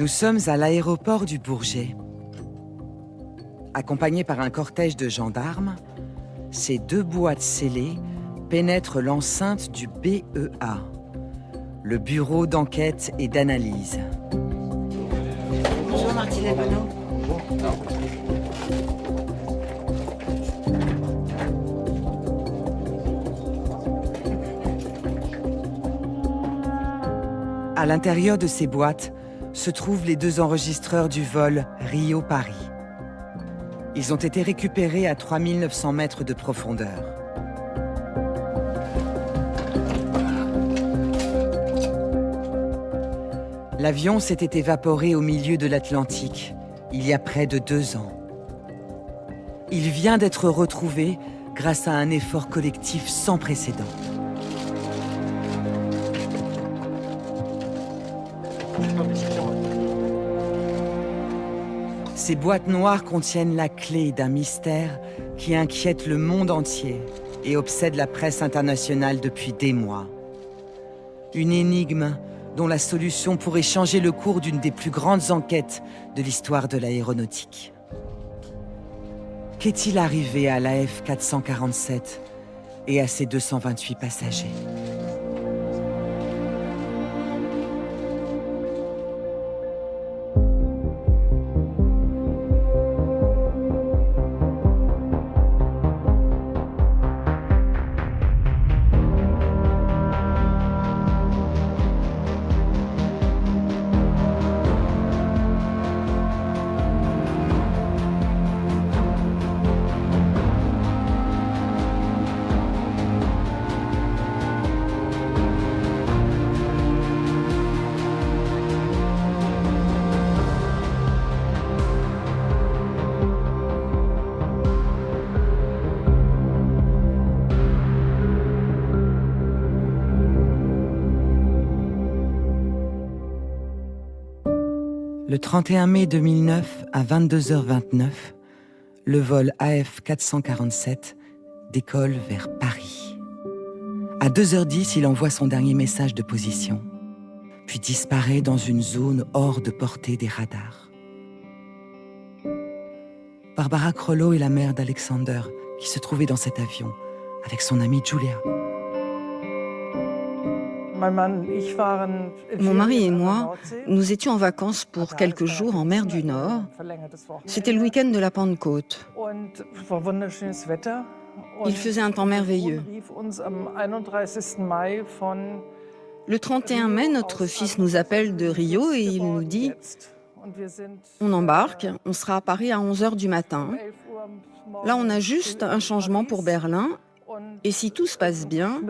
sommes à l'aéroport du Bourget. Accompagnés par un cortège de gendarmes, ces 2 boîtes scellées pénètrent l'enceinte du BEA, le Bureau d'enquête et d'analyse. Bonjour Martine Albano. À l'intérieur de ces boîtes se trouvent les 2 enregistreurs du vol Rio-Paris. Ils ont été récupérés à 3900 mètres de profondeur. L'avion s'était évaporé au milieu de l'Atlantique, il y a près de 2 ans. Il vient d'être retrouvé grâce à un effort collectif sans précédent. Ces boîtes noires contiennent la clé d'un mystère qui inquiète le monde entier et obsède la presse internationale depuis des mois. Une énigme dont la solution pourrait changer le cours d'une des plus grandes enquêtes de l'histoire de l'aéronautique. Qu'est-il arrivé à l'AF 447 et à ses 228 passagers ? Le 31 mai 2009, à 22h29, le vol AF 447 décolle vers Paris. À 2h10, il envoie son dernier message de position, puis disparaît dans une zone hors de portée des radars. Barbara Krollo est la mère d'Alexander, qui se trouvait dans cet avion, avec son amie Julia. Mon mari et moi, nous étions en vacances pour quelques jours en mer du Nord. C'était le week-end de la Pentecôte. Il faisait un temps merveilleux. Le 31 mai, notre fils nous appelle de Rio et il nous dit « On embarque, on sera à Paris à 11h du matin. Là, on a juste un changement pour Berlin. Et si tout se passe bien,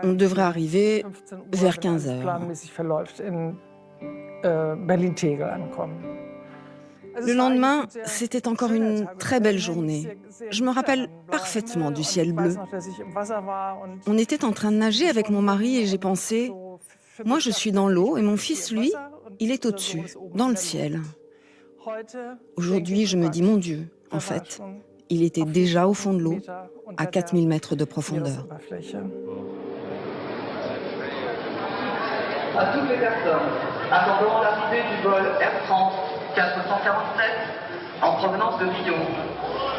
on devrait arriver vers 15h. » Le lendemain, c'était encore une très belle journée. Je me rappelle parfaitement du ciel bleu. On était en train de nager avec mon mari et j'ai pensé, moi je suis dans l'eau et mon fils, lui, il est au-dessus, dans le ciel. Aujourd'hui, je me dis, mon Dieu, en fait, il était déjà au fond de l'eau, à 4000 mètres de profondeur. À toutes les personnes attendant l'arrivée du vol Air France 447 en provenance de Lyon,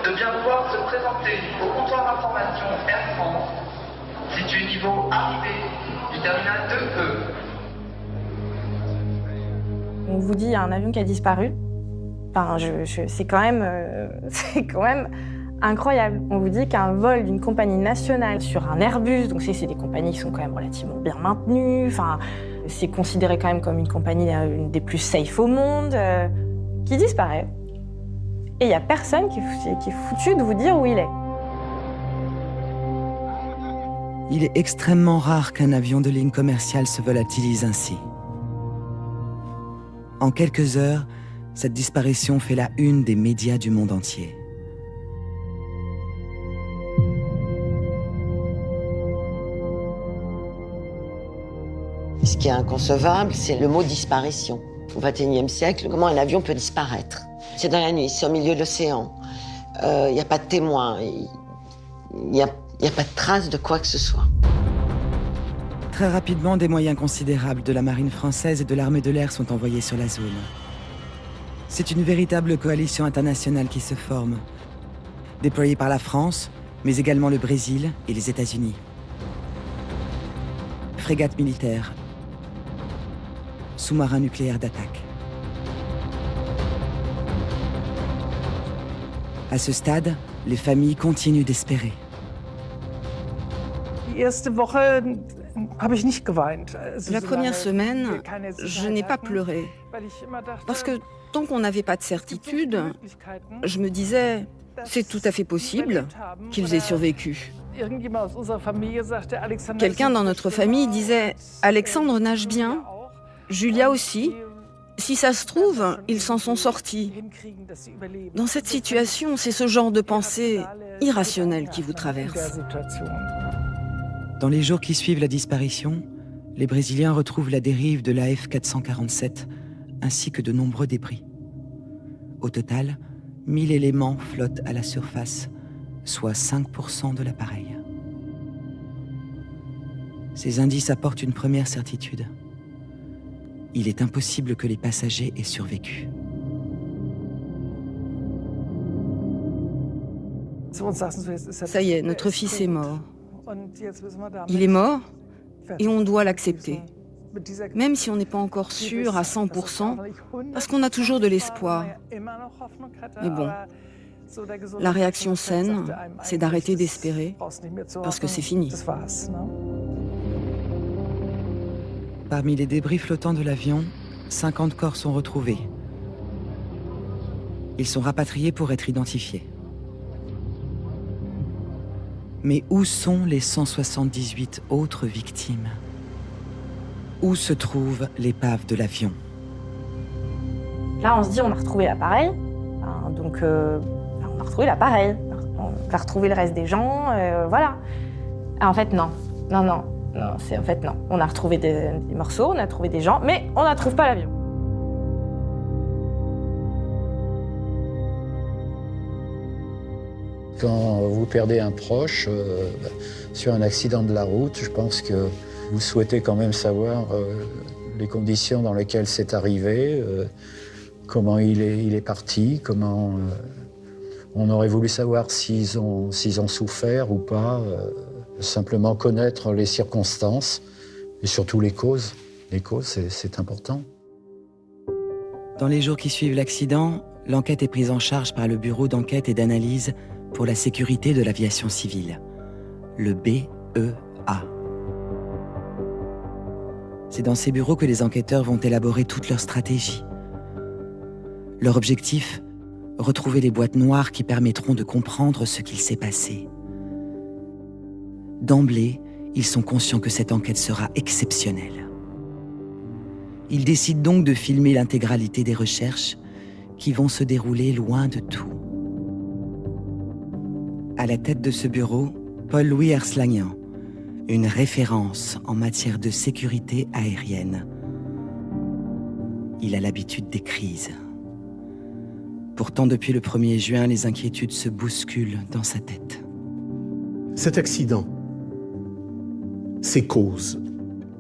de bien vouloir se présenter au comptoir d'information Air France, situé niveau arrivée du terminal 2E. On vous dit, il y a un avion qui a disparu. Enfin, c'est quand même incroyable. On vous dit qu'un vol d'une compagnie nationale sur un Airbus, donc c'est des compagnies qui sont quand même relativement bien maintenues, enfin, c'est considéré quand même comme une compagnie une des plus safe au monde, qui disparaît. Et il n'y a personne qui est foutu de vous dire où il est. Il est extrêmement rare qu'un avion de ligne commerciale se volatilise ainsi. En quelques heures, cette disparition fait la une des médias du monde entier. Ce qui est inconcevable, c'est le mot disparition. Au XXIe siècle, comment un avion peut disparaître? C'est dans la nuit, c'est au milieu de l'océan. Il n'y a pas de témoins, il n'y a pas de trace de quoi que ce soit. Très rapidement, des moyens considérables de la marine française et de l'armée de l'air sont envoyés sur la zone. C'est une véritable coalition internationale qui se forme, déployée par la France, mais également le Brésil et les États-Unis. Frégates militaires, sous-marins nucléaires d'attaque. À ce stade, les familles continuent d'espérer. La première semaine, je n'ai pas pleuré. Parce que tant qu'on n'avait pas de certitude, je me disais, c'est tout à fait possible qu'ils aient survécu. Quelqu'un dans notre famille disait, Alexandre nage bien, Julia aussi. Si ça se trouve, ils s'en sont sortis. Dans cette situation, c'est ce genre de pensée irrationnelle qui vous traverse. Dans les jours qui suivent la disparition, les Brésiliens retrouvent la dérive de l'AF 447, ainsi que de nombreux débris. Au total, 1000 éléments flottent à la surface, soit 5% de l'appareil. Ces indices apportent une première certitude. Il est impossible que les passagers aient survécu. Ça y est, notre fils est mort. Il est mort et on doit l'accepter. Même si on n'est pas encore sûr à 100%, parce qu'on a toujours de l'espoir. Mais bon, la réaction saine, c'est d'arrêter d'espérer, parce que c'est fini. Parmi les débris flottants de l'avion, 50 corps sont retrouvés. Ils sont rapatriés pour être identifiés. Mais où sont les 178 autres victimes? Où se trouve l'épave de l'avion? Là, on se dit, on a retrouvé l'appareil. Donc, on a retrouvé l'appareil. On va retrouver le reste des gens, voilà. En fait, non. Non, c'est en fait non. On a retrouvé des morceaux, on a trouvé des gens, mais on ne trouve pas l'avion. Quand vous perdez un proche sur un accident de la route, je pense que vous souhaitez quand même savoir les conditions dans lesquelles c'est arrivé, comment il est parti, comment on aurait voulu savoir s'ils ont souffert ou pas. Simplement connaître les circonstances et surtout les causes. Les causes, c'est important. Dans les jours qui suivent l'accident, l'enquête est prise en charge par le Bureau d'enquête et d'analyse pour la sécurité de l'aviation civile, le BEA. C'est dans ces bureaux que les enquêteurs vont élaborer toute leur stratégie. Leur objectif, retrouver les boîtes noires qui permettront de comprendre ce qu'il s'est passé. D'emblée, ils sont conscients que cette enquête sera exceptionnelle. Ils décident donc de filmer l'intégralité des recherches qui vont se dérouler loin de tout. À la tête de ce bureau, Paul-Louis Herslagnan, une référence en matière de sécurité aérienne. Il a l'habitude des crises. Pourtant, depuis le 1er juin, les inquiétudes se bousculent dans sa tête. Cet accident, ses causes,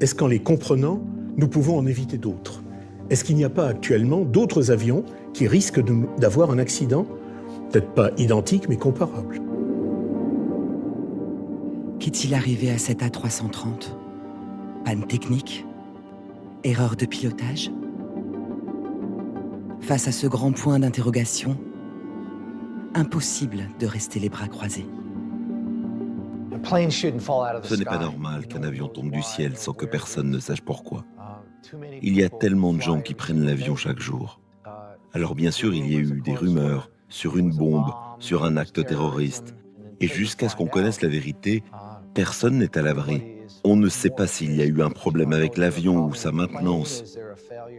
est-ce qu'en les comprenant, nous pouvons en éviter d'autres? Est-ce qu'il n'y a pas actuellement d'autres avions qui risquent d'avoir un accident, peut-être pas identique, mais comparable? Qu'est-il arrivé à cet A330? Panne technique? Erreur de pilotage? Face à ce grand point d'interrogation, impossible de rester les bras croisés. Ce n'est pas normal qu'un avion tombe du ciel sans que personne ne sache pourquoi. Il y a tellement de gens qui prennent l'avion chaque jour. Alors bien sûr, il y a eu des rumeurs sur une bombe, sur un acte terroriste. Et jusqu'à ce qu'on connaisse la vérité, personne n'est à l'abri. On ne sait pas s'il y a eu un problème avec l'avion ou sa maintenance.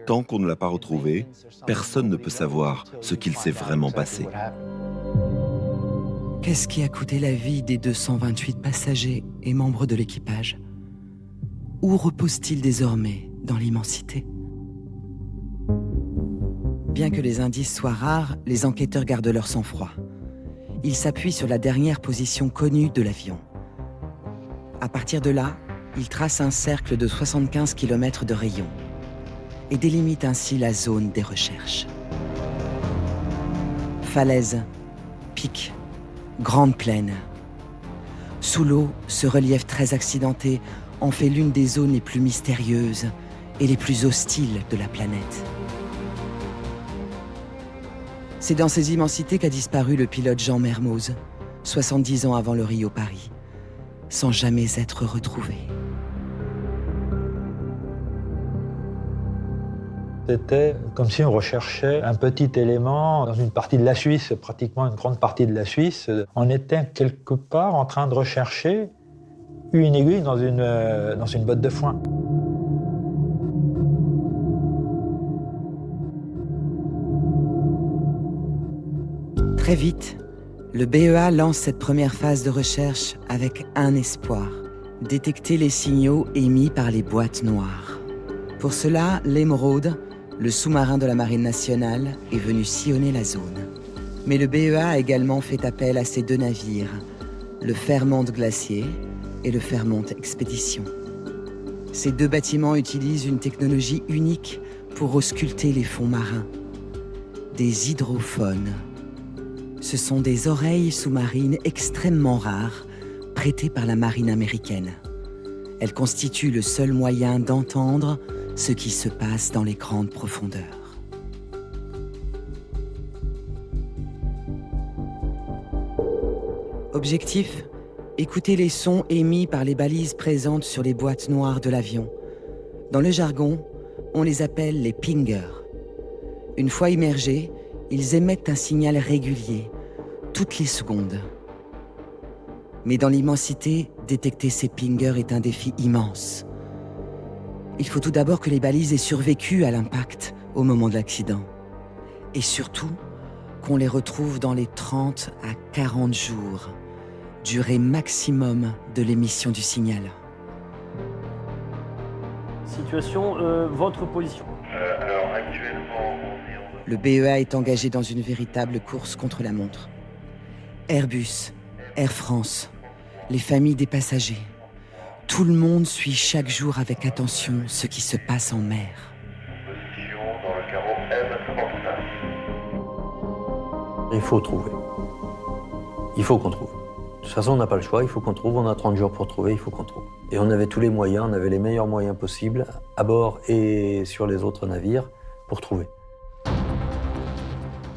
Tant qu'on ne l'a pas retrouvé, personne ne peut savoir ce qu'il s'est vraiment passé. Qu'est-ce qui a coûté la vie des 228 passagers et membres de l'équipage? Où repose-t-il désormais dans l'immensité? Bien que les indices soient rares, les enquêteurs gardent leur sang-froid. Ils s'appuient sur la dernière position connue de l'avion. À partir de là, Il trace un cercle de 75 km de rayon et délimite ainsi la zone des recherches. Falaises, pics, grandes plaines. Sous l'eau, ce relief très accidenté en fait l'une des zones les plus mystérieuses et les plus hostiles de la planète. C'est dans ces immensités qu'a disparu le pilote Jean Mermoz, 70 ans avant le Rio-Paris, sans jamais être retrouvé. C'était comme si on recherchait un petit élément dans une partie de la Suisse, pratiquement une grande partie de la Suisse. On était quelque part en train de rechercher une aiguille dans une botte de foin. Très vite, le BEA lance cette première phase de recherche avec un espoir, détecter les signaux émis par les boîtes noires. Pour cela, l'Émeraude, le sous-marin de la Marine nationale, est venu sillonner la zone. Mais le BEA a également fait appel à ses 2 navires, le Fairmont Glacier et le Fairmont Expédition. Ces 2 bâtiments utilisent une technologie unique pour ausculter les fonds marins, des hydrophones. Ce sont des oreilles sous-marines extrêmement rares, prêtées par la marine américaine. Elles constituent le seul moyen d'entendre ce qui se passe dans les grandes profondeurs. Objectif : écouter les sons émis par les balises présentes sur les boîtes noires de l'avion. Dans le jargon, on les appelle les pingers. Une fois immergés, ils émettent un signal régulier, toutes les secondes. Mais dans l'immensité, détecter ces pingers est un défi immense. Il faut tout d'abord que les balises aient survécu à l'impact au moment de l'accident. Et surtout, qu'on les retrouve dans les 30 à 40 jours, durée maximum de l'émission du signal. Situation, votre position. Alors actuellement, Le BEA est engagé dans une véritable course contre la montre. Airbus, Air France, les familles des passagers. Tout le monde suit chaque jour avec attention ce qui se passe en mer. position dans le carreau M39. Il faut trouver. Il faut qu'on trouve. De toute façon, on n'a pas le choix, il faut qu'on trouve. On a 30 jours pour trouver, il faut qu'on trouve. Et on avait tous les moyens, on avait les meilleurs moyens possibles, à bord et sur les autres navires, pour trouver.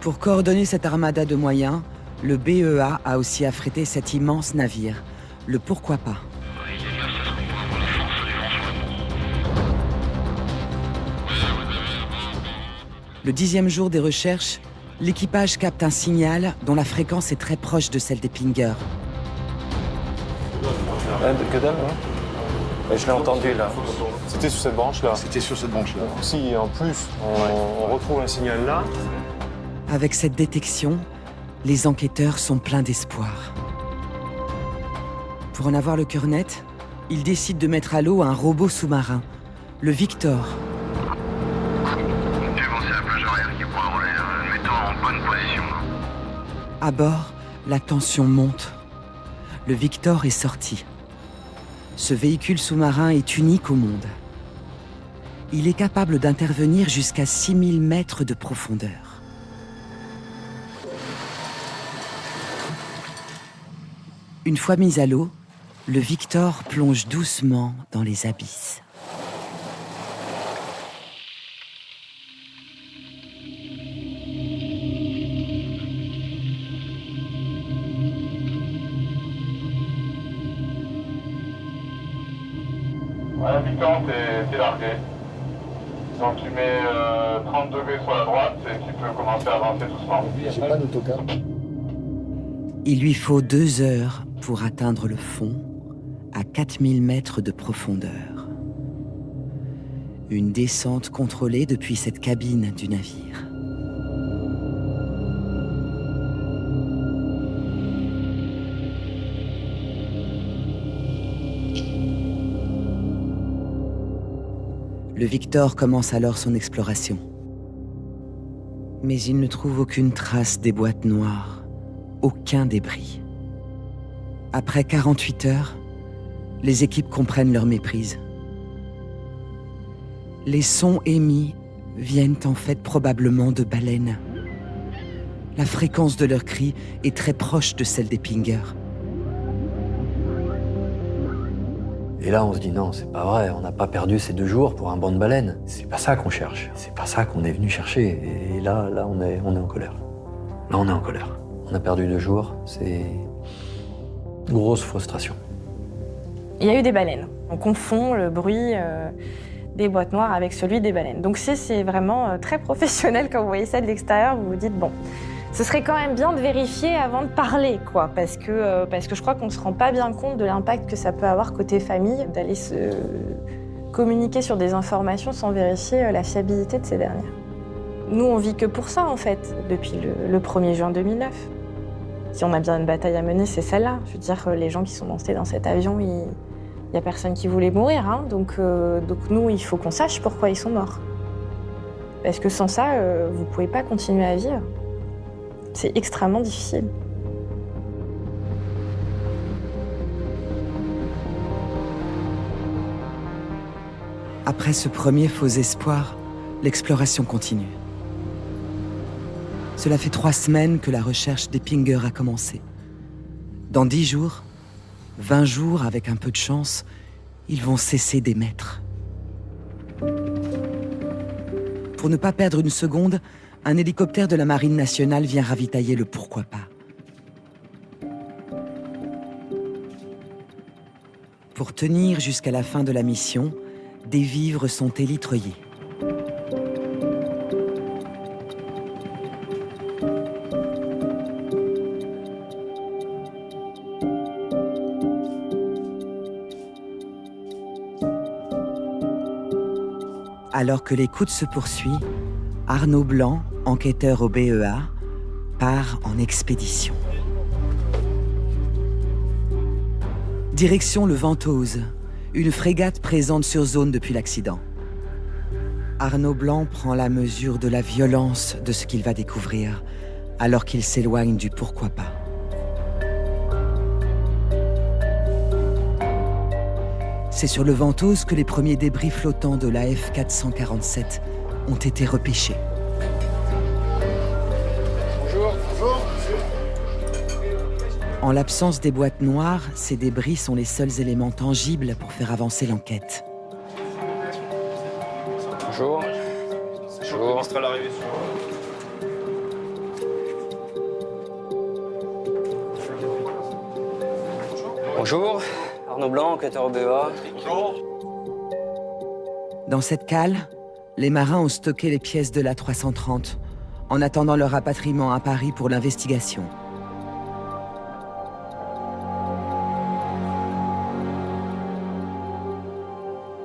Pour coordonner cette armada de moyens, le BEA a aussi affrété cet immense navire, le Pourquoi pas. Le 10e jour des recherches, l'équipage capte un signal dont la fréquence est très proche de celle des pingers. Que dalle, hein. Je l'ai entendu là. C'était sur cette branche-là. C'était sur cette branche-là. Si en plus on retrouve un signal là. Avec cette détection, les enquêteurs sont pleins d'espoir. Pour en avoir le cœur net, ils décident de mettre à l'eau un robot sous-marin, le Victor. Avancez la plage arrière qui prend en l'air, mettons en bonne position. À bord, la tension monte. Le Victor est sorti. Ce véhicule sous-marin est unique au monde. Il est capable d'intervenir jusqu'à 6000 mètres de profondeur. Une fois mis à l'eau, le Victor plonge doucement dans les abysses. Ouais, Victor, t'es largué. Donc tu mets 30 degrés sur la droite et tu peux commencer à avancer doucement. J'ai pas d'autocar. Il lui faut 2 heures pour atteindre le fond, à 4000 mètres de profondeur. Une descente contrôlée depuis cette cabine du navire. Le Victor commence alors son exploration. Mais il ne trouve aucune trace des boîtes noires, aucun débris. Après 48 heures, Les équipes comprennent leur méprise. Les sons émis viennent en fait probablement de baleines. La fréquence de leurs cris est très proche de celle des pingers. Et là, on se dit non, c'est pas vrai, on n'a pas perdu ces 2 jours pour un banc de baleines. C'est pas ça qu'on cherche, c'est pas ça qu'on est venu chercher. Et là on est en colère. Là, on est en colère. On a perdu 2 jours, c'est une grosse frustration. Il y a eu des baleines. On confond le bruit des boîtes noires avec celui des baleines. Donc c'est vraiment très professionnel quand vous voyez ça de l'extérieur, vous vous dites bon, ce serait quand même bien de vérifier avant de parler, quoi, parce que je crois qu'on ne se rend pas bien compte de l'impact que ça peut avoir côté famille, d'aller se communiquer sur des informations sans vérifier la fiabilité de ces dernières. Nous, on vit que pour ça, en fait, depuis le 1er juin 2009. Si on a bien une bataille à mener, c'est celle-là. Je veux dire, les gens qui sont montés dans cet avion, il n'y a personne qui voulait mourir, hein. Donc nous, il faut qu'on sache pourquoi ils sont morts. Parce que sans ça, vous ne pouvez pas continuer à vivre. C'est extrêmement difficile. Après ce premier faux espoir, l'exploration continue. Cela fait 3 semaines que la recherche des pingers a commencé. Dans 10 jours, 20 jours avec un peu de chance, ils vont cesser d'émettre. Pour ne pas perdre une seconde, un hélicoptère de la Marine nationale vient ravitailler le pourquoi pas. Pour tenir jusqu'à la fin de la mission, des vivres sont élitreillés. Alors que l'écoute se poursuit, Arnaud Blanc, enquêteur au BEA, part en expédition. Direction le Ventose, une frégate présente sur zone depuis l'accident. Arnaud Blanc prend la mesure de la violence de ce qu'il va découvrir, alors qu'il s'éloigne du pourquoi pas. C'est sur le Ventose que les premiers débris flottants de l'AF 447 ont été repêchés. Bonjour. Bonjour. En l'absence des boîtes noires, ces débris sont les seuls éléments tangibles pour faire avancer l'enquête. Bonjour. Bonjour. À l'arrivée. Bonjour, Arnaud Blanc, enquêteur au BEA. Bonjour. Dans cette cale, les marins ont stocké les pièces de l'A330 en attendant leur rapatriement à Paris pour l'investigation.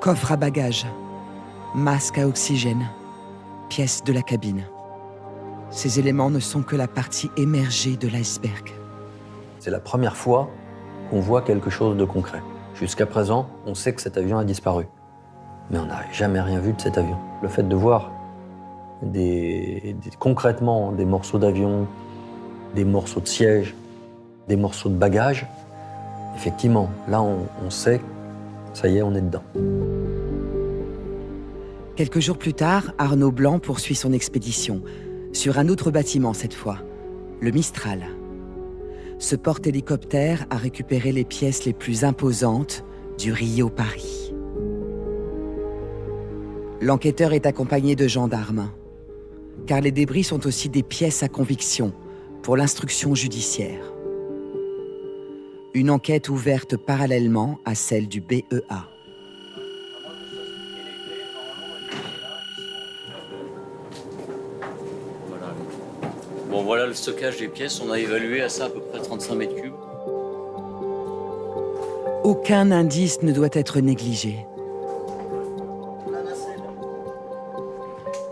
Coffre à bagages, masque à oxygène, pièces de la cabine. Ces éléments ne sont que la partie émergée de l'iceberg. C'est la première fois qu'on voit quelque chose de concret. Jusqu'à présent, on sait que cet avion a disparu. Mais on n'a jamais rien vu de cet avion. Le fait de voir concrètement des morceaux d'avion, des morceaux de siège, des morceaux de bagages, effectivement, là on sait, ça y est, on est dedans. Quelques jours plus tard, Arnaud Blanc poursuit son expédition, sur un autre bâtiment cette fois, le Mistral. Ce porte-hélicoptère a récupéré les pièces les plus imposantes du Rio-Paris. L'enquêteur est accompagné de gendarmes, car les débris sont aussi des pièces à conviction pour l'instruction judiciaire. Une enquête ouverte parallèlement à celle du BEA. Bon, voilà le stockage des pièces. On a évalué à ça à peu près 35 mètres cubes. Aucun indice ne doit être négligé.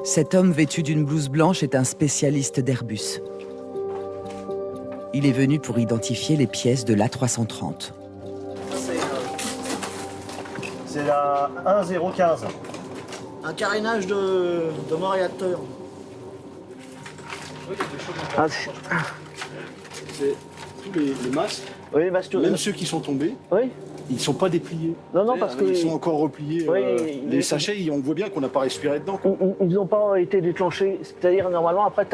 Cet homme vêtu d'une blouse blanche est un spécialiste d'Airbus. Il est venu pour identifier les pièces de l'A330. C'est la 1015. Un carénage de mon réacteur. C'est tous les masques, oui, masques, même ceux qui sont tombés, oui. Ils ne sont pas dépliés. Non, non, parce Ils que... sont encore repliés. Oui, les sachets, on voit bien qu'on n'a pas respiré dedans. Ils n'ont pas été déclenchés. C'est-à-dire, normalement, après,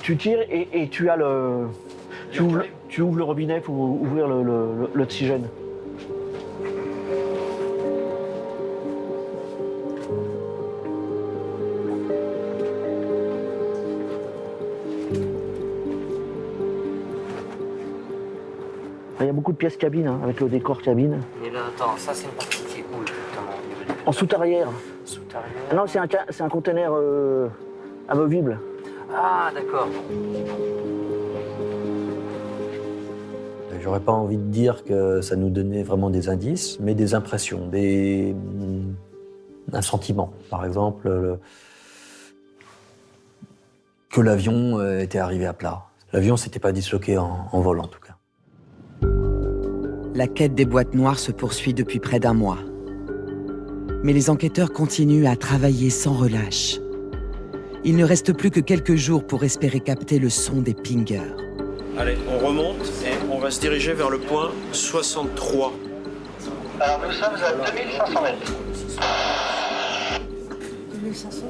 tu tires et tu as le... Tu ouvres le robinet pour ouvrir l'oxygène. Il y a beaucoup de pièces cabine, hein, avec le décor cabine. Et là, attends, ça c'est une partie qui est où exactement? En soute-arrière. Soute-arrière. Ah non, c'est un conteneur amovible. Ah, d'accord. J'aurais pas envie de dire que ça nous donnait vraiment des indices, mais des impressions, un sentiment. Par exemple, que l'avion était arrivé à plat. L'avion s'était pas disloqué en vol, en tout cas. La quête des boîtes noires se poursuit depuis près d'un mois. Mais les enquêteurs continuent à travailler sans relâche. Il ne reste plus que quelques jours pour espérer capter le son des pingers. Allez, on remonte et on va se diriger vers le point 63. Alors nous sommes à 2500 mètres. 2500.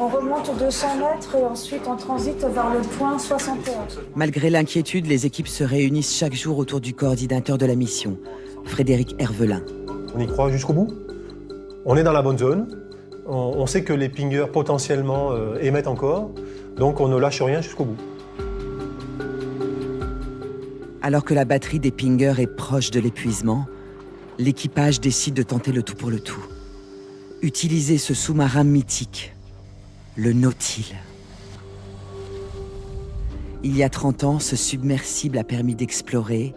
On remonte 200 mètres et ensuite on transite vers le point 61. Malgré l'inquiétude, les équipes se réunissent chaque jour autour du coordinateur de la mission, Frédéric Hervelin. On y croit jusqu'au bout. On est dans la bonne zone. On sait que les pingers potentiellement émettent encore, donc on ne lâche rien jusqu'au bout. Alors que la batterie des pingers est proche de l'épuisement, l'équipage décide de tenter le tout pour le tout. Utiliser ce sous-marin mythique, le Nautile. Il y a 30 ans, ce submersible a permis d'explorer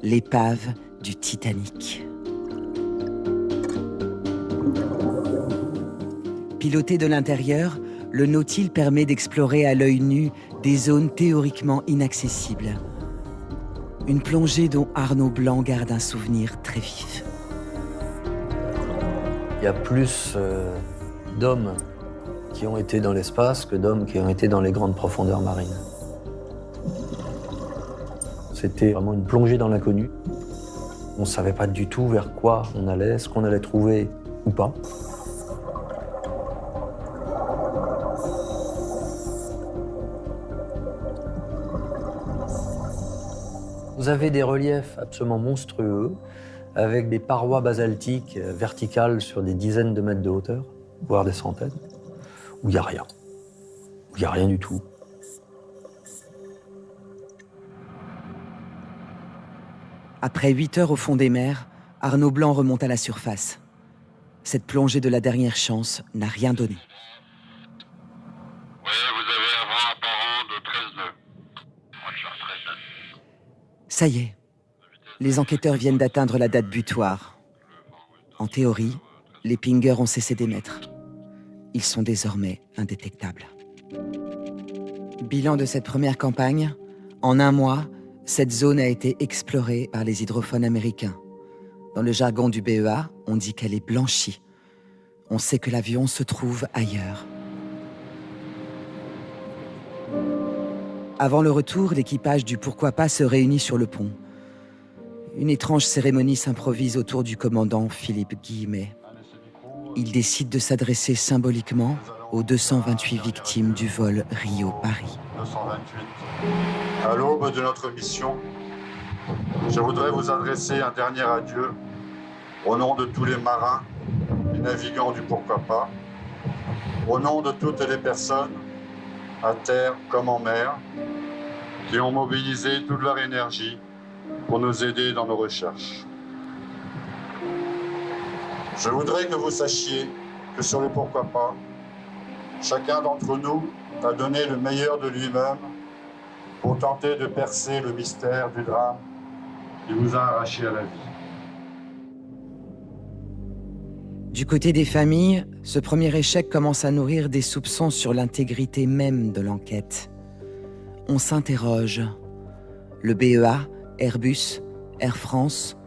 l'épave du Titanic. Piloté de l'intérieur, le Nautile permet d'explorer à l'œil nu des zones théoriquement inaccessibles. Une plongée dont Arnaud Blanc garde un souvenir très vif. Il y a plus d'hommes qui ont été dans l'espace que d'hommes qui ont été dans les grandes profondeurs marines. C'était vraiment une plongée dans l'inconnu. On ne savait pas du tout vers quoi on allait, ce qu'on allait trouver ou pas. Vous avez des reliefs absolument monstrueux, avec des parois basaltiques verticales sur des dizaines de mètres de hauteur, voire des centaines, où il n'y a rien. Où il n'y a rien du tout. Après 8 heures au fond des mers, Arnaud Blanc remonte à la surface. Cette plongée de la dernière chance n'a rien donné. Ça y est, les enquêteurs viennent d'atteindre la date butoir. En théorie, les pingers ont cessé d'émettre. Ils sont désormais indétectables. Bilan de cette première campagne, en un mois, cette zone a été explorée par les hydrophones américains. Dans le jargon du BEA, on dit qu'elle est blanchie. On sait que l'avion se trouve ailleurs. Avant le retour, l'équipage du Pourquoi pas se réunit sur le pont. Une étrange cérémonie s'improvise autour du commandant Philippe Guillemet. Il décide de s'adresser symboliquement aux 228 victimes du vol Rio-Paris. 228. À l'aube de notre mission, je voudrais vous adresser un dernier adieu au nom de tous les marins et navigants du Pourquoi pas, au nom de toutes les personnes, à terre comme en mer, qui ont mobilisé toute leur énergie pour nous aider dans nos recherches. Je voudrais que vous sachiez que sur le Pourquoi pas, chacun d'entre nous a donné le meilleur de lui-même pour tenter de percer le mystère du drame qui vous a arraché à la vie. Du côté des familles, ce premier échec commence à nourrir des soupçons sur l'intégrité même de l'enquête. On s'interroge. Le BEA, Airbus, Air France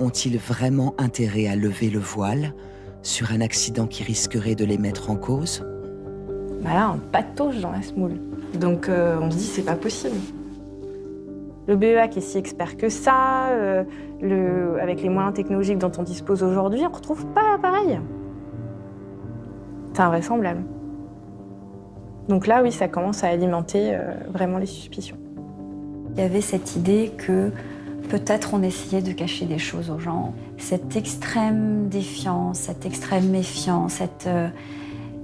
ont-ils vraiment intérêt à lever le voile sur un accident qui risquerait de les mettre en cause ? Bah là, on patauge dans la semoule. Donc on se dit, c'est pas possible. Le BEA qui est si expert que ça, avec les moyens technologiques dont on dispose aujourd'hui, on ne retrouve pas l'appareil. C'est invraisemblable. Donc là, oui, ça commence à alimenter vraiment les suspicions. Il y avait cette idée que peut-être on essayait de cacher des choses aux gens. Cette extrême défiance, cette extrême méfiance,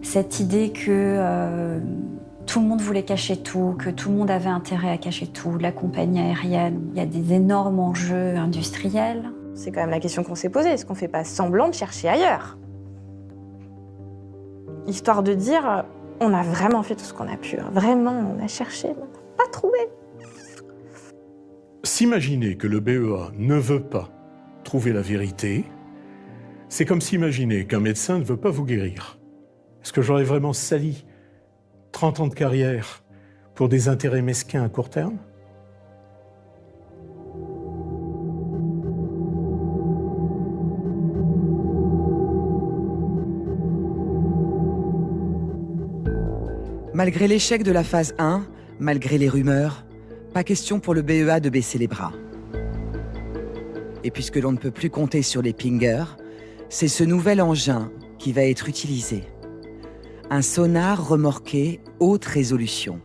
cette idée que tout le monde voulait cacher tout, que tout le monde avait intérêt à cacher tout, la compagnie aérienne, il y a des énormes enjeux industriels. C'est quand même la question qu'on s'est posée, est-ce qu'on ne fait pas semblant de chercher ailleurs? Histoire de dire, on a vraiment fait tout ce qu'on a pu, vraiment, on a cherché, mais on n'a pas trouvé. S'imaginer que le BEA ne veut pas trouver la vérité, c'est comme s'imaginer qu'un médecin ne veut pas vous guérir. Est-ce que j'aurais vraiment sali 30 ans de carrière pour des intérêts mesquins à court terme? Malgré l'échec de la phase 1, malgré les rumeurs, pas question pour le BEA de baisser les bras. Et puisque l'on ne peut plus compter sur les pingers, c'est ce nouvel engin qui va être utilisé. Un sonar remorqué haute résolution.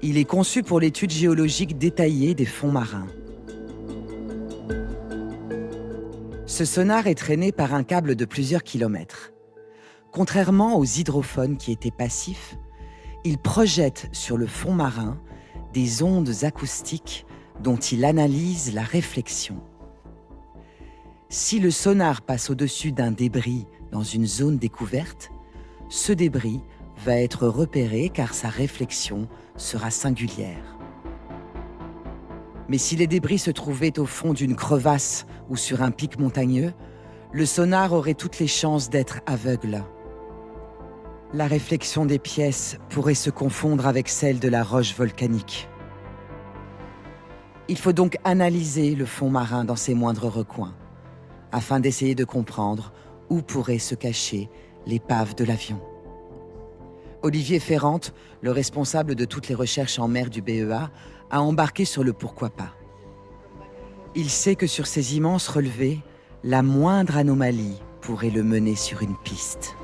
Il est conçu pour l'étude géologique détaillée des fonds marins. Ce sonar est traîné par un câble de plusieurs kilomètres. Contrairement aux hydrophones qui étaient passifs, il projette sur le fond marin des ondes acoustiques dont il analyse la réflexion. Si le sonar passe au-dessus d'un débris dans une zone découverte, ce débris va être repéré car sa réflexion sera singulière. Mais si les débris se trouvaient au fond d'une crevasse ou sur un pic montagneux, le sonar aurait toutes les chances d'être aveugle. La réflexion des pièces pourrait se confondre avec celle de la roche volcanique. Il faut donc analyser le fond marin dans ses moindres recoins, afin d'essayer de comprendre où pourrait se cacher l'épave de l'avion. Olivier Ferrante, le responsable de toutes les recherches en mer du BEA, a embarqué sur le pourquoi pas. Il sait que sur ces immenses relevés, la moindre anomalie pourrait le mener sur une piste.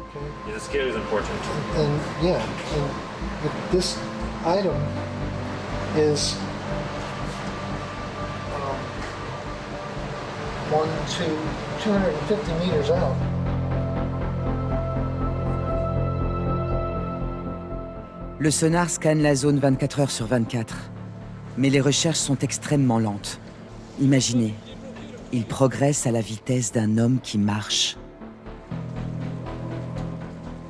Yeah, the scale is important. And yeah, and this item is 250 meters out. Le sonar scanne la zone 24 heures sur 24. Mais les recherches sont extrêmement lentes. Imaginez, il progresse à la vitesse d'un homme qui marche.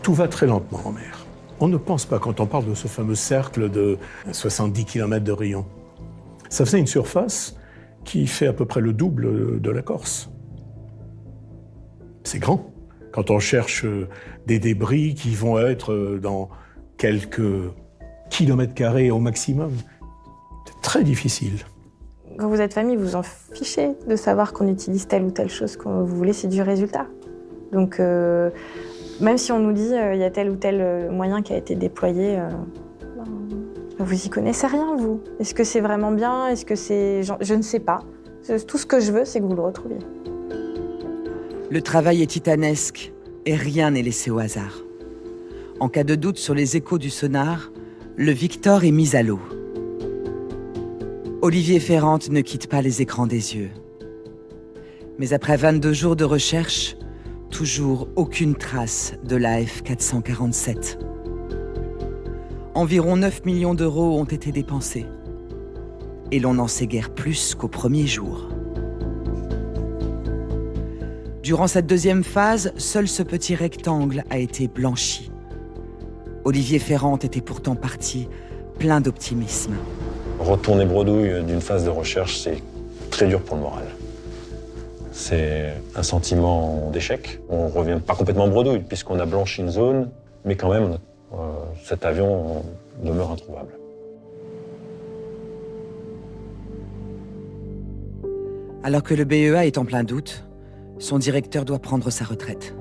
Tout va très lentement en mer. On ne pense pas quand on parle de ce fameux cercle de 70 km de rayon. Ça faisait une surface qui fait à peu près le double de la Corse. C'est grand. Quand on cherche des débris qui vont être dans quelques kilomètres carrés au maximum, c'est très difficile. Quand vous êtes famille, vous en fichez de savoir qu'on utilise telle ou telle chose, quand vous voulez, c'est du résultat. Donc, même si on nous dit il y a tel ou tel moyen qui a été déployé, vous y connaissez rien, vous. Est-ce que c'est vraiment bien? Est-ce que c'est... Je ne sais pas. Tout ce que je veux, c'est que vous le retrouviez. Le travail est titanesque et rien n'est laissé au hasard. En cas de doute sur les échos du sonar, le Victor est mis à l'eau. Olivier Ferrante ne quitte pas les écrans des yeux. Mais après 22 jours de recherche, toujours aucune trace de l'AF 447. Environ 9 millions d'euros ont été dépensés. Et l'on n'en sait guère plus qu'au premier jour. Durant cette deuxième phase, seul ce petit rectangle a été blanchi. Olivier Ferrante était pourtant parti, plein d'optimisme. Retourner bredouille d'une phase de recherche, c'est très dur pour le moral. C'est un sentiment d'échec. On ne revient pas complètement bredouille, puisqu'on a blanchi une zone, mais quand même, cet avion demeure introuvable. Alors que le BEA est en plein doute, son directeur doit prendre sa retraite.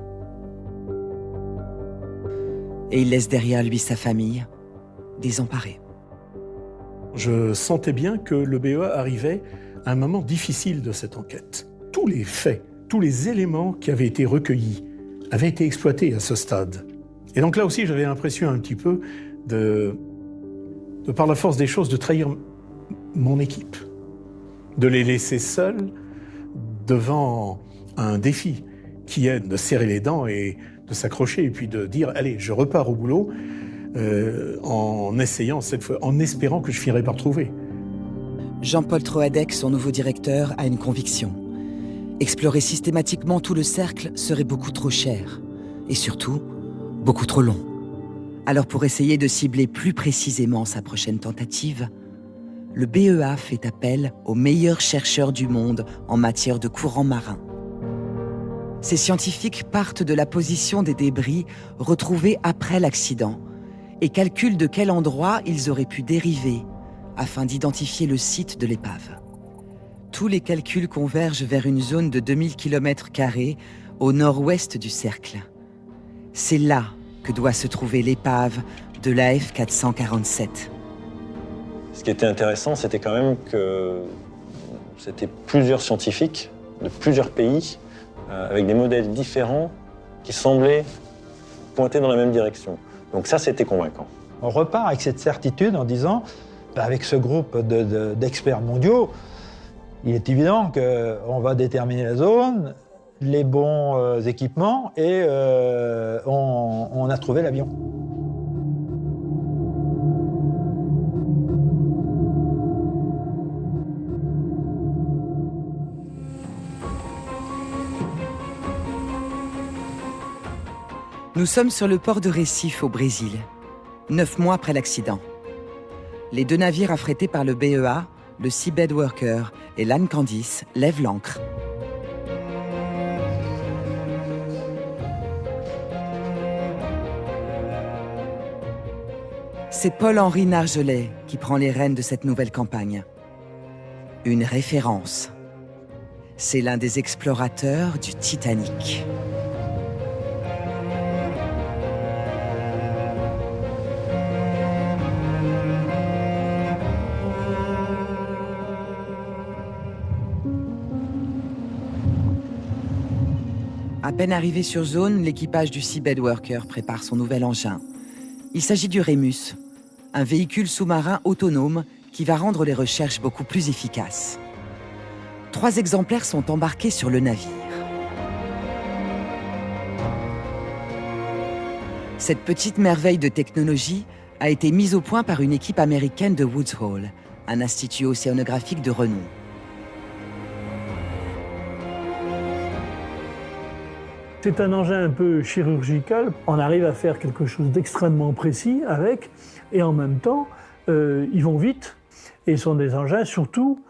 Et il laisse derrière lui sa famille, désemparée. Je sentais bien que le BEA arrivait à un moment difficile de cette enquête. Tous les faits, tous les éléments qui avaient été recueillis avaient été exploités à ce stade. Et donc là aussi, j'avais l'impression un petit peu de par la force des choses, de trahir mon équipe, de les laisser seuls devant un défi qui est de serrer les dents et de s'accrocher et puis de dire « Allez, je repars au boulot », en essayant cette fois, en espérant que je finirais par trouver. Jean-Paul Troadec, son nouveau directeur, a une conviction. Explorer systématiquement tout le cercle serait beaucoup trop cher. Et surtout, beaucoup trop long. Alors pour essayer de cibler plus précisément sa prochaine tentative, le BEA fait appel aux meilleurs chercheurs du monde en matière de courants marins. Ces scientifiques partent de la position des débris retrouvés après l'accident et calculent de quel endroit ils auraient pu dériver afin d'identifier le site de l'épave. Tous les calculs convergent vers une zone de 2000 km² au nord-ouest du cercle. C'est là que doit se trouver l'épave de l'AF 447. Ce qui était intéressant, c'était quand même que c'était plusieurs scientifiques de plusieurs pays, avec des modèles différents qui semblaient pointer dans la même direction. Donc ça, c'était convaincant. On repart avec cette certitude en disant, avec ce groupe d'experts mondiaux, il est évident qu'on va déterminer la zone, les bons équipements et on a trouvé l'avion. Nous sommes sur le port de Recife, au Brésil, 9 mois après l'accident. Les 2 navires affrétés par le BEA, le Seabed Worker et l'Anne Candice, lèvent l'ancre. C'est Paul-Henri Nargelet qui prend les rênes de cette nouvelle campagne. Une référence. C'est l'un des explorateurs du Titanic. À peine arrivé sur zone, l'équipage du Seabed Worker prépare son nouvel engin. Il s'agit du Remus, un véhicule sous-marin autonome qui va rendre les recherches beaucoup plus efficaces. 3 exemplaires sont embarqués sur le navire. Cette petite merveille de technologie a été mise au point par une équipe américaine de Woods Hole, un institut océanographique de renom. C'est un engin un peu chirurgical. On arrive à faire quelque chose d'extrêmement précis avec, et en même temps, ils vont vite. Et ce sont des engins, surtout,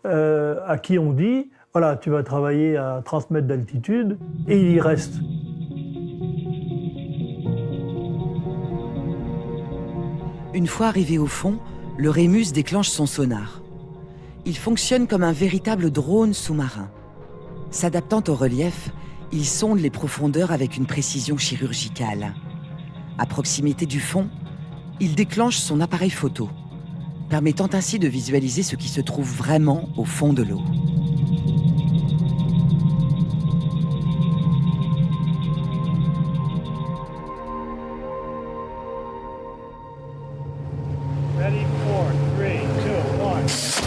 à qui on dit, voilà, tu vas travailler à 30 mètres d'altitude, et il y reste. Une fois arrivé au fond, le Remus déclenche son sonar. Il fonctionne comme un véritable drone sous-marin. S'adaptant au relief, il sonde les profondeurs avec une précision chirurgicale. À proximité du fond, il déclenche son appareil photo, permettant ainsi de visualiser ce qui se trouve vraiment au fond de l'eau. Ready, 4, 3, 2, 1.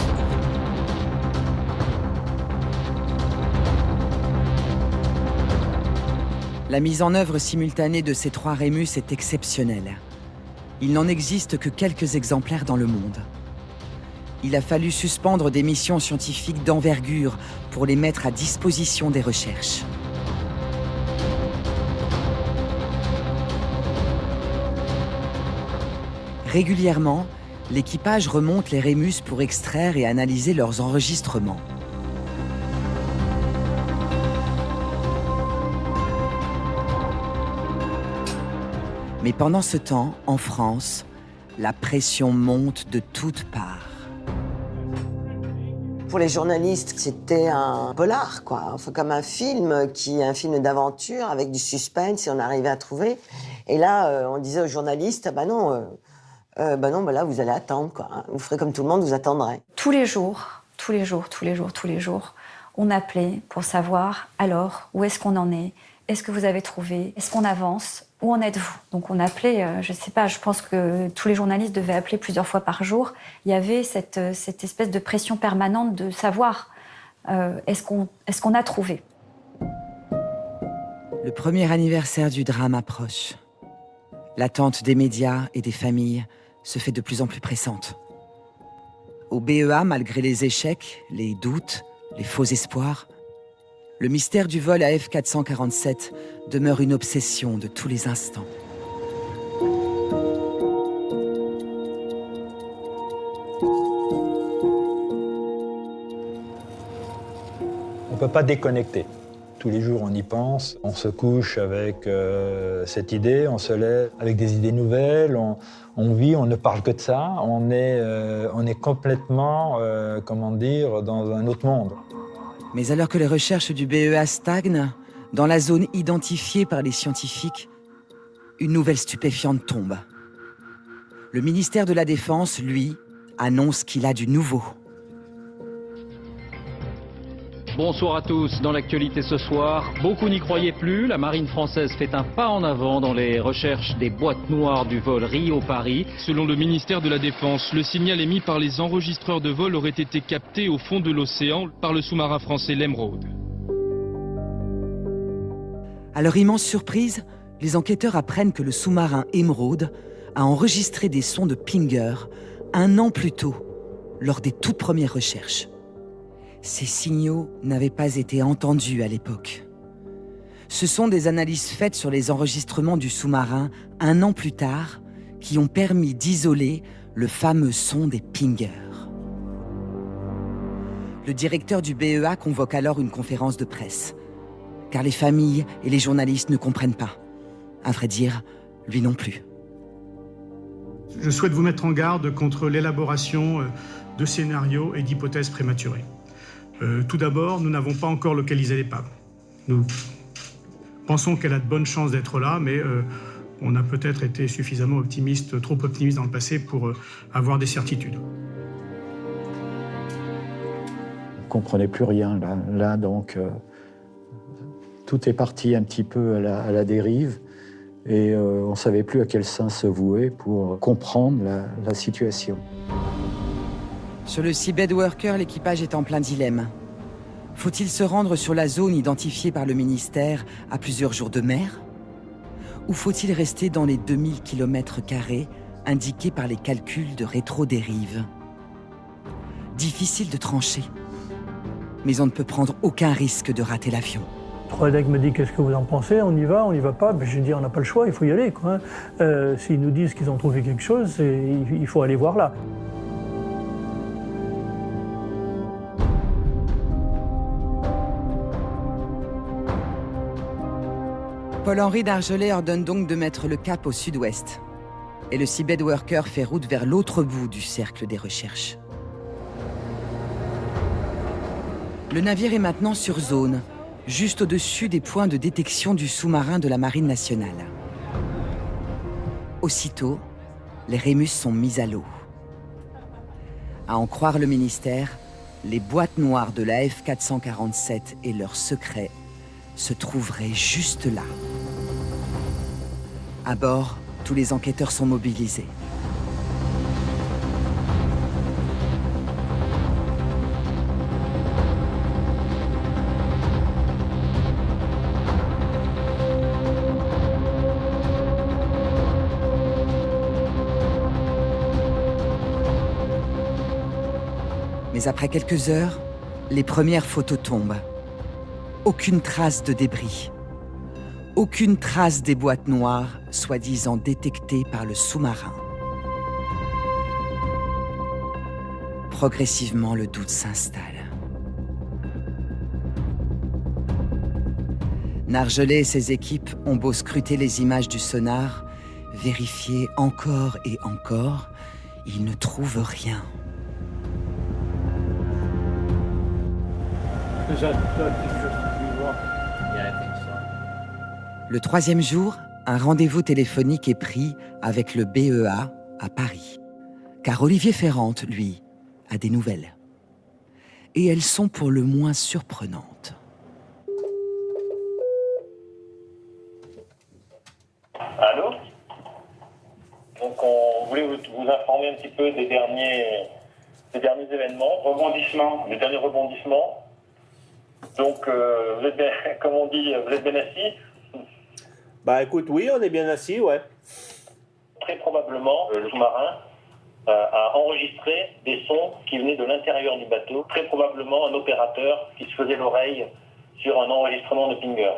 La mise en œuvre simultanée de ces 3 Remus est exceptionnelle. Il n'en existe que quelques exemplaires dans le monde. Il a fallu suspendre des missions scientifiques d'envergure pour les mettre à disposition des recherches. Régulièrement, l'équipage remonte les Remus pour extraire et analyser leurs enregistrements. Mais pendant ce temps, en France, la pression monte de toutes parts. Pour les journalistes, c'était un polar, quoi. Enfin, comme un film d'aventure avec du suspense, si on arrivait à trouver. Et là, on disait aux journalistes, bah non, non, là, vous allez attendre, quoi. Vous ferez comme tout le monde, vous attendrez. Tous les jours, on appelait pour savoir, alors, où est-ce qu'on en est? Est-ce que vous avez trouvé? Est-ce qu'on avance? Où en êtes-vous? Donc on appelait, je sais pas, je pense que tous les journalistes devaient appeler plusieurs fois par jour. Il y avait cette espèce de pression permanente de savoir, est-ce qu'on a trouvé? Le premier anniversaire du drame approche. L'attente des médias et des familles se fait de plus en plus pressante. Au BEA, malgré les échecs, les doutes, les faux espoirs, le mystère du vol AF447 demeure une obsession de tous les instants. On ne peut pas déconnecter. Tous les jours, on y pense. On se couche avec cette idée, on se lève avec des idées nouvelles, on vit, on ne parle que de ça. On est complètement, dans un autre monde. Mais alors que les recherches du BEA stagnent, dans la zone identifiée par les scientifiques, une nouvelle stupéfiante tombe. Le ministère de la Défense, lui, annonce qu'il a du nouveau. Bonsoir à tous. Dans l'actualité ce soir, beaucoup n'y croyaient plus. La marine française fait un pas en avant dans les recherches des boîtes noires du vol Rio-Paris. Selon le ministère de la Défense, le signal émis par les enregistreurs de vol aurait été capté au fond de l'océan par le sous-marin français l'Emeraude. À leur immense surprise, les enquêteurs apprennent que le sous-marin Emeraude a enregistré des sons de Pinger 1 an plus tôt, lors des toutes premières recherches. Ces signaux n'avaient pas été entendus à l'époque. Ce sont des analyses faites sur les enregistrements du sous-marin 1 an plus tard qui ont permis d'isoler le fameux son des pingers. Le directeur du BEA convoque alors une conférence de presse, car les familles et les journalistes ne comprennent pas. À vrai dire, lui non plus. Je souhaite vous mettre en garde contre l'élaboration de scénarios et d'hypothèses prématurées. Tout d'abord, nous n'avons pas encore localisé l'épave. Nous pensons qu'elle a de bonnes chances d'être là, mais on a peut-être été suffisamment optimiste, trop optimiste dans le passé pour avoir des certitudes. On ne comprenait plus rien là donc tout est parti un petit peu à la dérive et on ne savait plus à quel sein se vouer pour comprendre la situation. Sur le Seabed Worker, l'équipage est en plein dilemme. Faut-il se rendre sur la zone identifiée par le ministère à plusieurs jours de mer? Ou faut-il rester dans les 2000 km² indiqués par les calculs de rétro-dérive? Difficile de trancher. Mais on ne peut prendre aucun risque de rater l'avion. Troadec me dit qu'est-ce que vous en pensez, on y va pas. Ben, je dis on n'a pas le choix, il faut y aller, quoi. S'ils nous disent qu'ils ont trouvé quelque chose, il faut aller voir là. Paul-Henri Dargelais ordonne donc de mettre le cap au sud-ouest. Et le Seabed Worker fait route vers l'autre bout du cercle des recherches. Le navire est maintenant sur zone, juste au-dessus des points de détection du sous-marin de la Marine nationale. Aussitôt, les Rémus sont mis à l'eau. À en croire le ministère, les boîtes noires de la F447 et leurs secrets se trouveraient juste là. À bord, tous les enquêteurs sont mobilisés. Mais après quelques heures, les premières photos tombent. Aucune trace de débris. Aucune trace des boîtes noires, soi-disant détectées par le sous-marin. Progressivement, le doute s'installe. Nargelet et ses équipes ont beau scruter les images du sonar, vérifier encore et encore, ils ne trouvent rien. Le troisième jour, un rendez-vous téléphonique est pris avec le BEA à Paris. Car Olivier Ferrante, lui, a des nouvelles. Et elles sont pour le moins surprenantes. Allô? Donc on voulait vous informer un petit peu des derniers événements, des derniers rebondissements. Donc vous êtes bien, comme on dit, vous êtes bien assis? Bah écoute, oui, on est bien assis, ouais. Très probablement, le sous-marin a enregistré des sons qui venaient de l'intérieur du bateau. Très probablement un opérateur qui se faisait l'oreille sur un enregistrement de Pinger.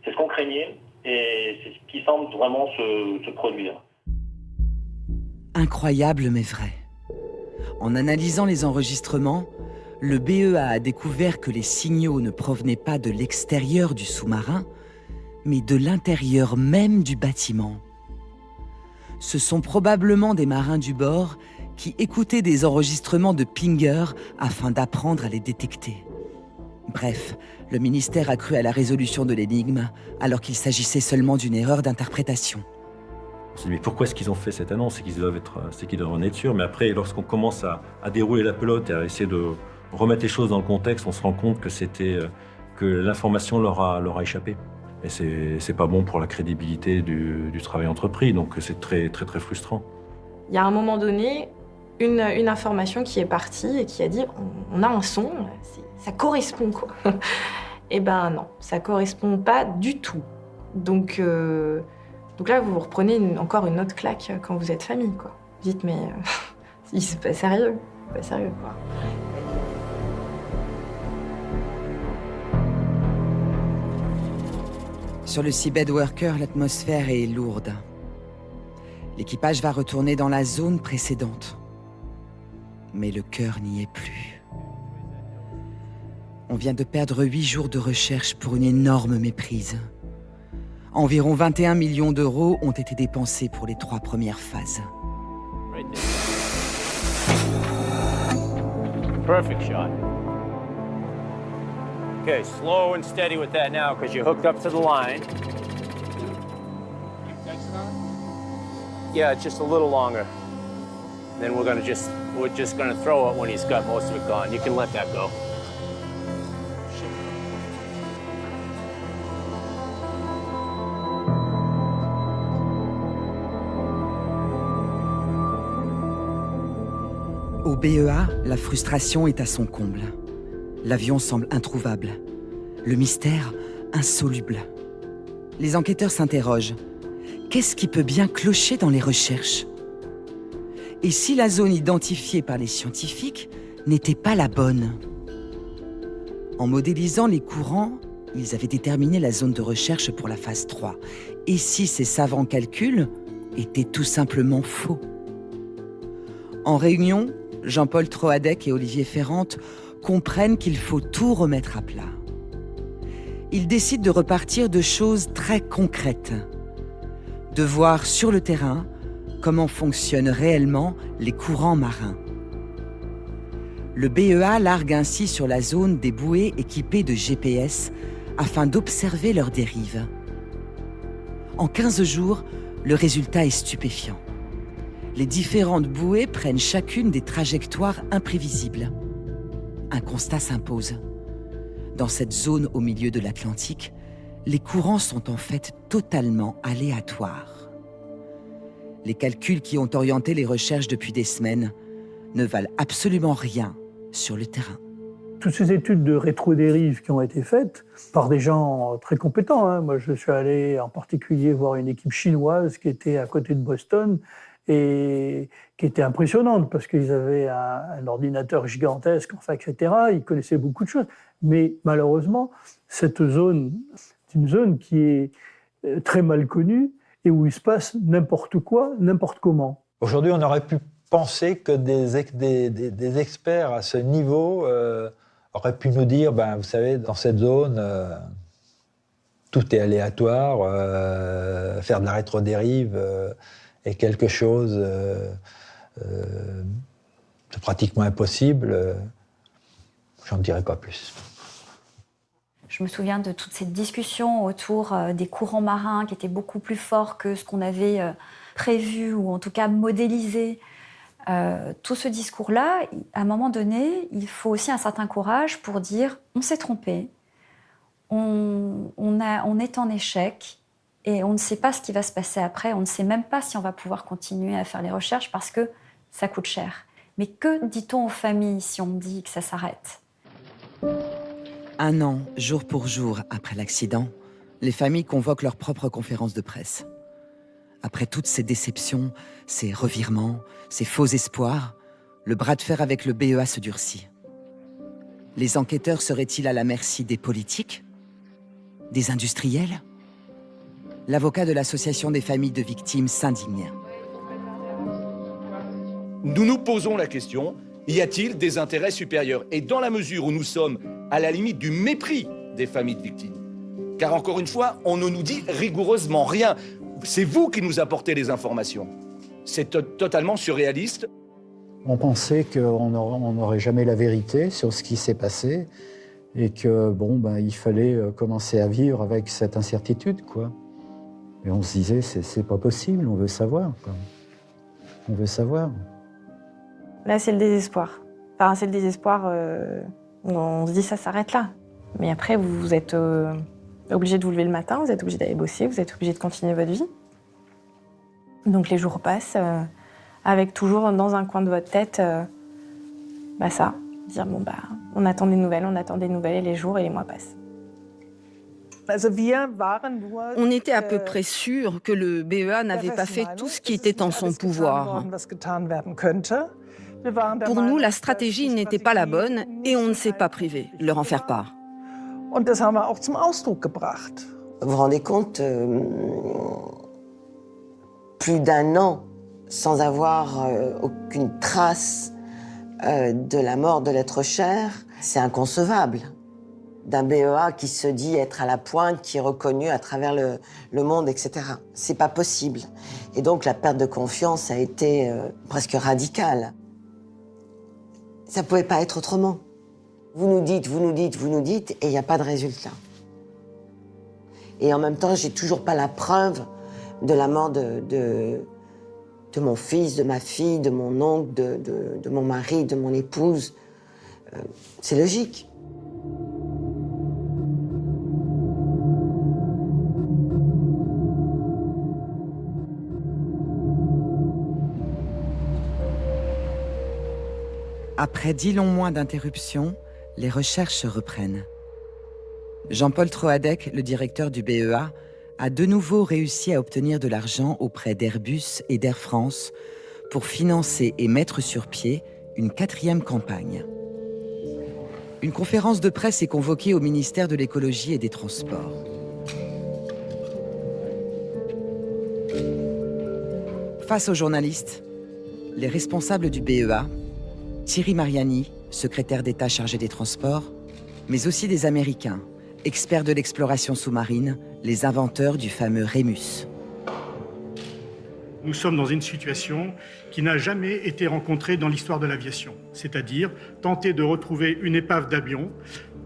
C'est ce qu'on craignait et c'est ce qui semble vraiment se produire. Incroyable mais vrai. En analysant les enregistrements, le BEA a découvert que les signaux ne provenaient pas de l'extérieur du sous-marin, mais de l'intérieur même du bâtiment. Ce sont probablement des marins du bord qui écoutaient des enregistrements de Pinger afin d'apprendre à les détecter. Bref, le ministère a cru à la résolution de l'énigme alors qu'il s'agissait seulement d'une erreur d'interprétation. On se dit mais pourquoi est-ce qu'ils ont fait cette annonce? C'est qu'ils doivent en être sûrs. Mais après, lorsqu'on commence à dérouler la pelote et à essayer de remettre les choses dans le contexte, on se rend compte que l'information leur a échappé. Et c'est pas bon pour la crédibilité du travail entrepris, donc c'est très, très, très frustrant. Il y a un moment donné, une information qui est partie et qui a dit on a un son, ça correspond quoi. Eh ben non, ça correspond pas du tout. Donc là, vous reprenez encore une autre claque quand vous êtes famille quoi. Vous dites mais c'est pas sérieux, quoi. Sur le Seabed Worker, l'atmosphère est lourde. L'équipage va retourner dans la zone précédente. Mais le cœur n'y est plus. On vient de perdre 8 jours de recherche pour une énorme méprise. Environ 21 millions d'euros ont été dépensés pour les 3 premières phases. Perfect shot. Okay, slow and steady with that now because you're hooked up to the line. Yeah, just a little longer. Then we're just gonna throw it when he's got most of it gone. You can let that go. Au BEA, la frustration est à son comble. L'avion semble introuvable. Le mystère, insoluble. Les enquêteurs s'interrogent. Qu'est-ce qui peut bien clocher dans les recherches? Et si la zone identifiée par les scientifiques n'était pas la bonne? En modélisant les courants, ils avaient déterminé la zone de recherche pour la phase 3. Et si ces savants calculs étaient tout simplement faux? En réunion, Jean-Paul Troadec et Olivier Ferrante comprennent qu'il faut tout remettre à plat. Ils décident de repartir de choses très concrètes. De voir sur le terrain comment fonctionnent réellement les courants marins. Le BEA largue ainsi sur la zone des bouées équipées de GPS afin d'observer leurs dérives. En 15 jours, le résultat est stupéfiant. Les différentes bouées prennent chacune des trajectoires imprévisibles. Un constat s'impose. Dans cette zone au milieu de l'Atlantique, les courants sont en fait totalement aléatoires. Les calculs qui ont orienté les recherches depuis des semaines ne valent absolument rien sur le terrain. Toutes ces études de rétrodérive qui ont été faites par des gens très compétents. Moi, je suis allé en particulier voir une équipe chinoise qui était à côté de Boston et qui était impressionnante parce qu'ils avaient un ordinateur gigantesque, etc. Ils connaissaient beaucoup de choses. Mais malheureusement, cette zone, c'est une zone qui est très mal connue et où il se passe n'importe quoi, n'importe comment. Aujourd'hui, on aurait pu penser que des experts à ce niveau auraient pu nous dire, vous savez, dans cette zone, tout est aléatoire, faire de la rétrodérive est quelque chose de pratiquement impossible. J'en dirai pas plus. Je me souviens de toute cette discussion autour des courants marins qui étaient beaucoup plus forts que ce qu'on avait prévu ou en tout cas modélisé tout ce discours-là, à un moment donné, il faut aussi un certain courage pour dire on s'est trompé, on est en échec et on ne sait pas ce qui va se passer après, on ne sait même pas si on va pouvoir continuer à faire les recherches parce que ça coûte cher. Mais que dit-on aux familles si on dit que ça s'arrête ? 1 an, jour pour jour, après l'accident, les familles convoquent leur propre conférence de presse. Après toutes ces déceptions, ces revirements, ces faux espoirs, le bras de fer avec le BEA se durcit. Les enquêteurs seraient-ils à la merci des politiques ? Des industriels ? L'avocat de l'association des familles de victimes s'indigne. Nous nous posons la question, y a-t-il des intérêts supérieurs ? Et dans la mesure où nous sommes à la limite du mépris des familles de victimes, car encore une fois, on ne nous dit rigoureusement rien. C'est vous qui nous apportez les informations. C'est totalement surréaliste. On pensait qu'on n'aurait jamais la vérité sur ce qui s'est passé et que il fallait commencer à vivre avec cette incertitude, quoi. Et on se disait, c'est pas possible, on veut savoir, quoi. On veut savoir. Là, c'est le désespoir. Enfin, c'est le désespoir. On se dit, ça s'arrête là. Mais après, vous êtes obligé de vous lever le matin, vous êtes obligé d'aller bosser, vous êtes obligé de continuer votre vie. Donc les jours passent, avec toujours dans un coin de votre tête, ça, dire on attend des nouvelles et les jours et les mois passent. On était à peu près sûr que le BEA n'avait pas fait tout ce qui était en son pouvoir. Pour nous, la stratégie n'était pas la bonne et on ne s'est pas privé de leur en faire part. Vous vous rendez compte, plus d'1 an sans avoir aucune trace de la mort de l'être cher, c'est inconcevable. D'un BEA qui se dit être à la pointe, qui est reconnu à travers le monde, etc. C'est pas possible. Et donc la perte de confiance a été presque radicale. Ça pouvait pas être autrement. Vous nous dites, et il n'y a pas de résultat. Et en même temps, j'ai toujours pas la preuve de la mort de mon fils, de ma fille, de mon oncle, de mon mari, de mon épouse. C'est logique. Après 10 longs mois d'interruption, les recherches reprennent. Jean-Paul Troadec, le directeur du BEA, a de nouveau réussi à obtenir de l'argent auprès d'Airbus et d'Air France pour financer et mettre sur pied une 4e campagne. Une conférence de presse est convoquée au ministère de l'Écologie et des Transports. Face aux journalistes, les responsables du BEA, Thierry Mariani, secrétaire d'État chargé des Transports, mais aussi des Américains, experts de l'exploration sous-marine, les inventeurs du fameux Rémus. Nous sommes dans une situation qui n'a jamais été rencontrée dans l'histoire de l'aviation, c'est-à-dire tenter de retrouver une épave d'avion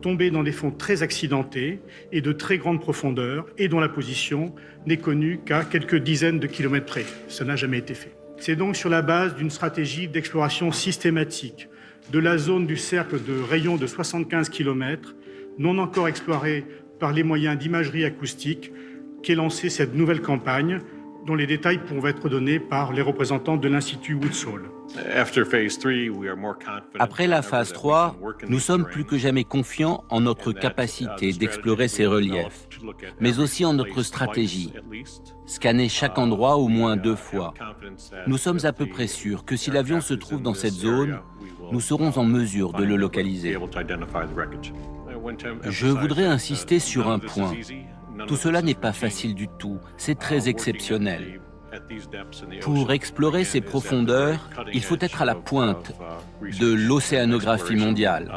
tombée dans des fonds très accidentés et de très grande profondeur et dont la position n'est connue qu'à quelques dizaines de kilomètres près. Ça n'a jamais été fait. C'est donc sur la base d'une stratégie d'exploration systématique de la zone du cercle de rayon de 75 km, non encore explorée par les moyens d'imagerie acoustique, qu'est lancée cette nouvelle campagne, dont les détails pourront être donnés par les représentants de l'Institut Woods Hole. Après la phase 3, nous sommes plus que jamais confiants en notre capacité d'explorer ces reliefs, mais aussi en notre stratégie. Scanner chaque endroit au moins 2 fois. Nous sommes à peu près sûrs que si l'avion se trouve dans cette zone, nous serons en mesure de le localiser. Je voudrais insister sur un point. Tout cela n'est pas facile du tout, c'est très exceptionnel. Pour explorer ces profondeurs, il faut être à la pointe de l'océanographie mondiale.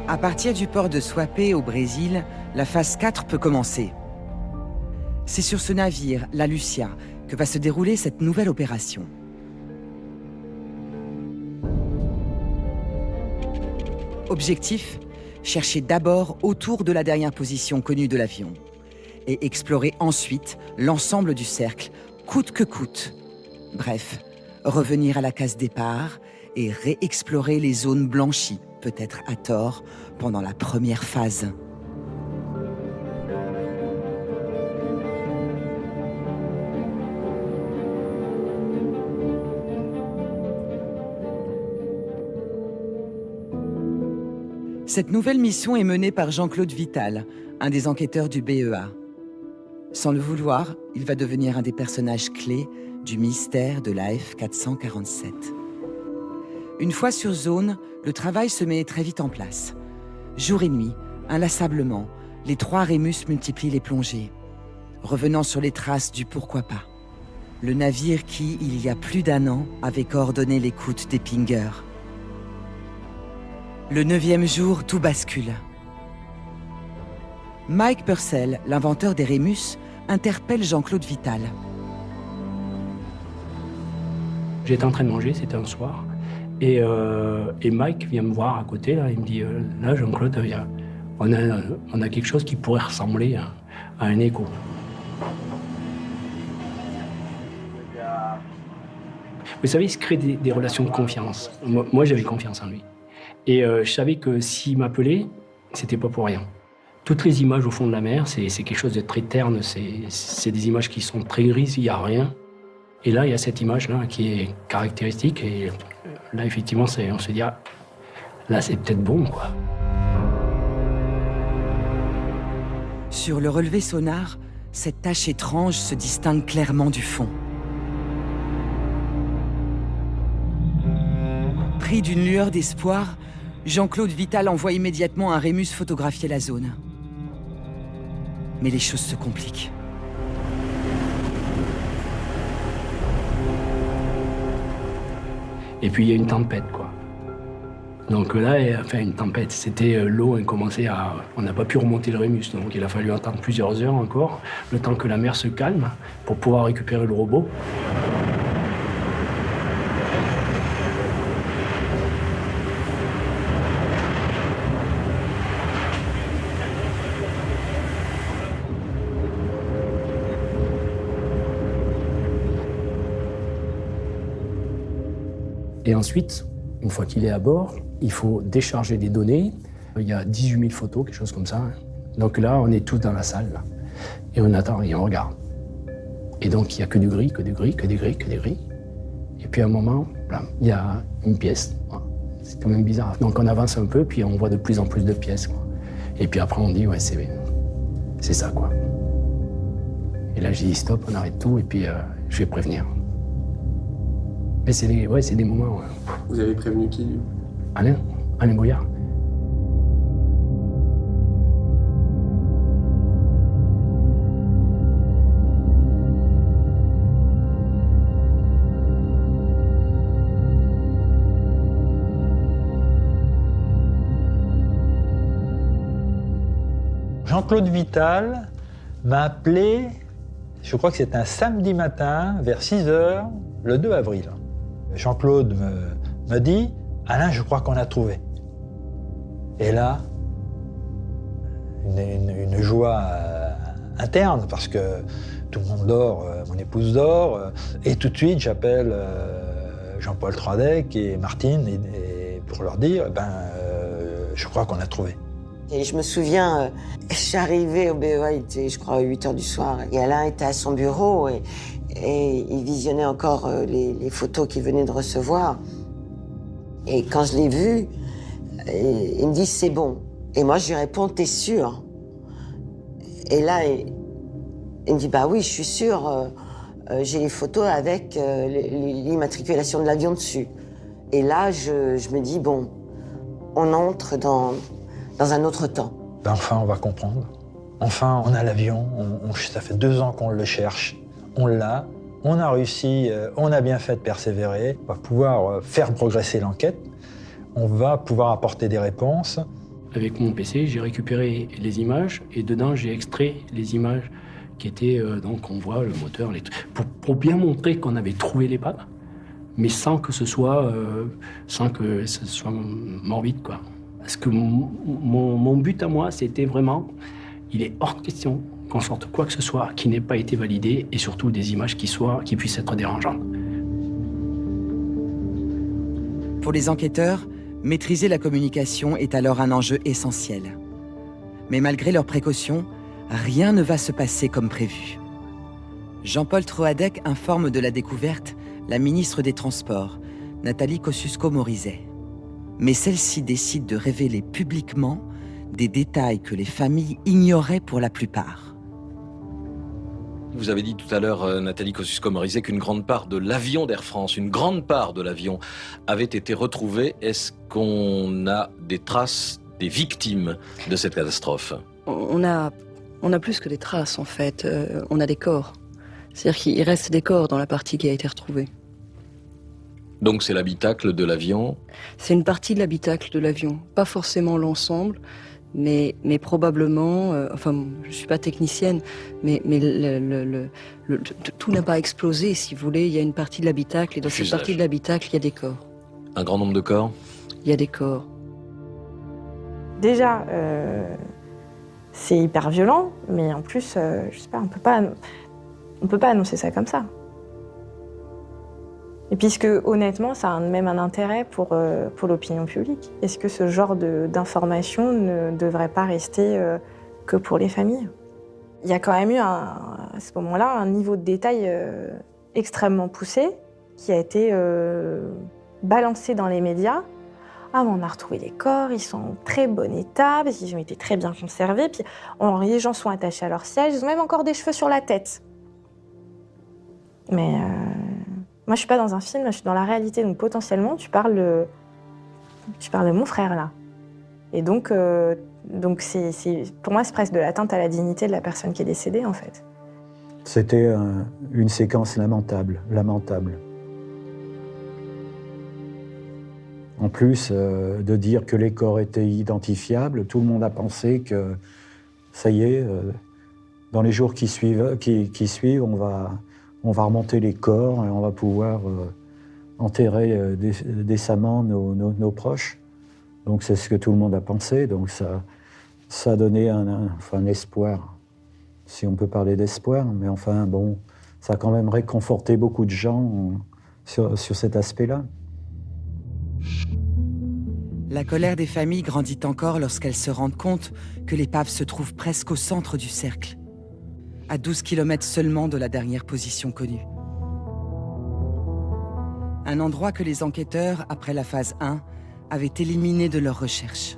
À partir du port de Suape au Brésil, la phase 4 peut commencer. C'est sur ce navire, la Lucia, que va se dérouler cette nouvelle opération. Objectif, chercher d'abord autour de la dernière position connue de l'avion et explorer ensuite l'ensemble du cercle, coûte que coûte. Bref, revenir à la case départ et réexplorer les zones blanchies, peut-être à tort, pendant la première phase. Cette nouvelle mission est menée par Jean-Claude Vital, un des enquêteurs du BEA. Sans le vouloir, il va devenir un des personnages clés du mystère de l'AF 447. Une fois sur zone, le travail se met très vite en place. Jour et nuit, inlassablement, les 3 Rémus multiplient les plongées, revenant sur les traces du pourquoi pas. Le navire qui, il y a plus d'1 an, avait coordonné l'écoute des pingers. Le 9e jour, tout bascule. Mike Purcell, l'inventeur des Rémus, interpelle Jean-Claude Vital. J'étais en train de manger, c'était un soir, et Mike vient me voir à côté, là, il me dit « Là, Jean-Claude, on a quelque chose qui pourrait ressembler à un écho. » Vous savez, il se crée des relations de confiance. Moi j'avais confiance en lui. Et je savais que s'il m'appelait, c'était pas pour rien. Toutes les images au fond de la mer, c'est quelque chose de très terne, c'est des images qui sont très grises, il n'y a rien. Et là, il y a cette image-là qui est caractéristique, et là, effectivement, on se dit, ah, là, c'est peut-être bon, quoi. Sur le relevé sonar, cette tache étrange se distingue clairement du fond. Pris d'une lueur d'espoir, Jean-Claude Vital envoie immédiatement un Rémus photographier la zone. Mais les choses se compliquent. Et puis il y a une tempête, quoi. Donc là, enfin une tempête, c'était l'eau, on n'a pas pu remonter le Rémus, donc il a fallu attendre plusieurs heures encore, le temps que la mer se calme, pour pouvoir récupérer le robot. Et ensuite, une fois qu'il est à bord, il faut décharger des données. Il y a 18 000 photos, quelque chose comme ça. Donc là, on est tous dans la salle, là. Et on attend et on regarde. Et donc, il n'y a que du gris, que du gris, que du gris, que du gris. Et puis à un moment, là, il y a une pièce. C'est quand même bizarre. Donc on avance un peu, puis on voit de plus en plus de pièces, quoi. Et puis après, on dit, ouais, c'est ça, quoi. Et là, j'ai dit, stop, on arrête tout, et puis je vais prévenir. Mais c'est des moments... Vous avez prévenu qui, lui ? Alain Gouillard. Jean-Claude Vital m'a appelé, je crois que c'était un samedi matin, vers 6h, le 2 avril. Jean-Claude me dit « Alain, je crois qu'on a trouvé ». Et là, une joie interne, parce que tout le monde dort, mon épouse dort, et tout de suite j'appelle Jean-Paul Troadec et Martine et pour leur dire je crois qu'on a trouvé. Et je me souviens, je suis arrivée au BEA, il était, je crois, à 8h du soir, et Alain était à son bureau, et il visionnait encore les photos qu'il venait de recevoir. Et quand je l'ai vu, il me dit « c'est bon ». Et moi, je lui réponds « t'es sûr ?» Et là, il me dit « bah oui, je suis sûr, j'ai les photos avec l'immatriculation de l'avion dessus ». Et là, je me dis « bon, on entre dans un autre temps ». Enfin, on va comprendre. Enfin, on a l'avion, ça fait 2 ans qu'on le cherche. On l'a, on a réussi, on a bien fait de persévérer. On va pouvoir faire progresser l'enquête. On va pouvoir apporter des réponses. Avec mon PC, j'ai récupéré les images et dedans, j'ai extrait les images qui étaient, donc on voit le moteur, les trucs, pour bien montrer qu'on avait trouvé l'épave, mais sans que ce soit morbide, quoi. Parce que mon but à moi, c'était vraiment, il est hors de question qu'on sorte quoi que ce soit qui n'ait pas été validé et surtout des images qui puissent être dérangeantes. Pour les enquêteurs, maîtriser la communication est alors un enjeu essentiel. Mais malgré leurs précautions, rien ne va se passer comme prévu. Jean-Paul Troadec informe de la découverte la ministre des Transports, Nathalie Kosciusko-Morizet. Mais celle-ci décide de révéler publiquement des détails que les familles ignoraient pour la plupart. Vous avez dit tout à l'heure, Nathalie Kosciusko-Morizet, qu'une grande part de l'avion d'Air France, une grande part de l'avion avait été retrouvée. Est-ce qu'on a des traces des victimes de cette catastrophe? On a plus que des traces, en fait. On a des corps. C'est-à-dire qu'il reste des corps dans la partie qui a été retrouvée. Donc c'est l'habitacle de l'avion? C'est une partie de l'habitacle de l'avion. Pas forcément l'ensemble, mais probablement... enfin, je ne suis pas technicienne, mais tout n'a pas explosé, si vous voulez. Il y a une partie de l'habitacle, et dans cette partie de l'habitacle, il y a des corps. Un grand nombre de corps? Il y a des corps. Déjà, c'est hyper violent, mais en plus, je sais pas, on peut pas annoncer ça comme ça. Et puisque, honnêtement, ça a même un intérêt pour l'opinion publique. Est-ce que ce genre d'information ne devrait pas rester que pour les familles? Il y a quand même eu, à ce moment-là, un niveau de détail extrêmement poussé qui a été balancé dans les médias. Ah, on a retrouvé les corps, ils sont en très bon état, parce qu'ils ont été très bien conservés. Puis les gens sont attachés à leur siège, ils ont même encore des cheveux sur la tête. Mais moi, je suis pas dans un film, je suis dans la réalité. Donc potentiellement, tu parles de mon frère là. Et donc pour moi, c'est presque de l'atteinte à la dignité de la personne qui est décédée en fait. C'était une séquence lamentable. En plus de dire que les corps étaient identifiables, tout le monde a pensé que ça y est, dans les jours qui suivent, on va remonter les corps et on va pouvoir enterrer décemment nos proches. Donc c'est ce que tout le monde a pensé. Donc ça a donné un espoir, si on peut parler d'espoir. Mais enfin bon, ça a quand même réconforté beaucoup de gens sur cet aspect-là. La colère des familles grandit encore lorsqu'elles se rendent compte que l'épave se trouve presque au centre du cercle, à 12 km seulement de la dernière position connue. Un endroit que les enquêteurs, après la phase 1, avaient éliminé de leurs recherches.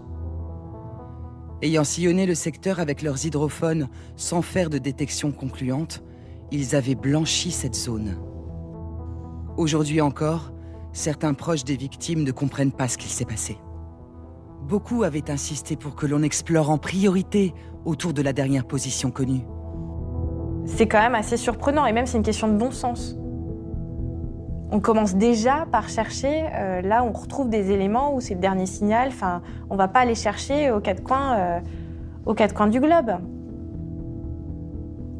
Ayant sillonné le secteur avec leurs hydrophones sans faire de détection concluante, ils avaient blanchi cette zone. Aujourd'hui encore, certains proches des victimes ne comprennent pas ce qu'il s'est passé. Beaucoup avaient insisté pour que l'on explore en priorité autour de la dernière position connue. C'est quand même assez surprenant, et même c'est une question de bon sens. On commence déjà par chercher, là on retrouve des éléments où c'est le dernier signal, enfin, on va pas aller chercher aux quatre coins du globe.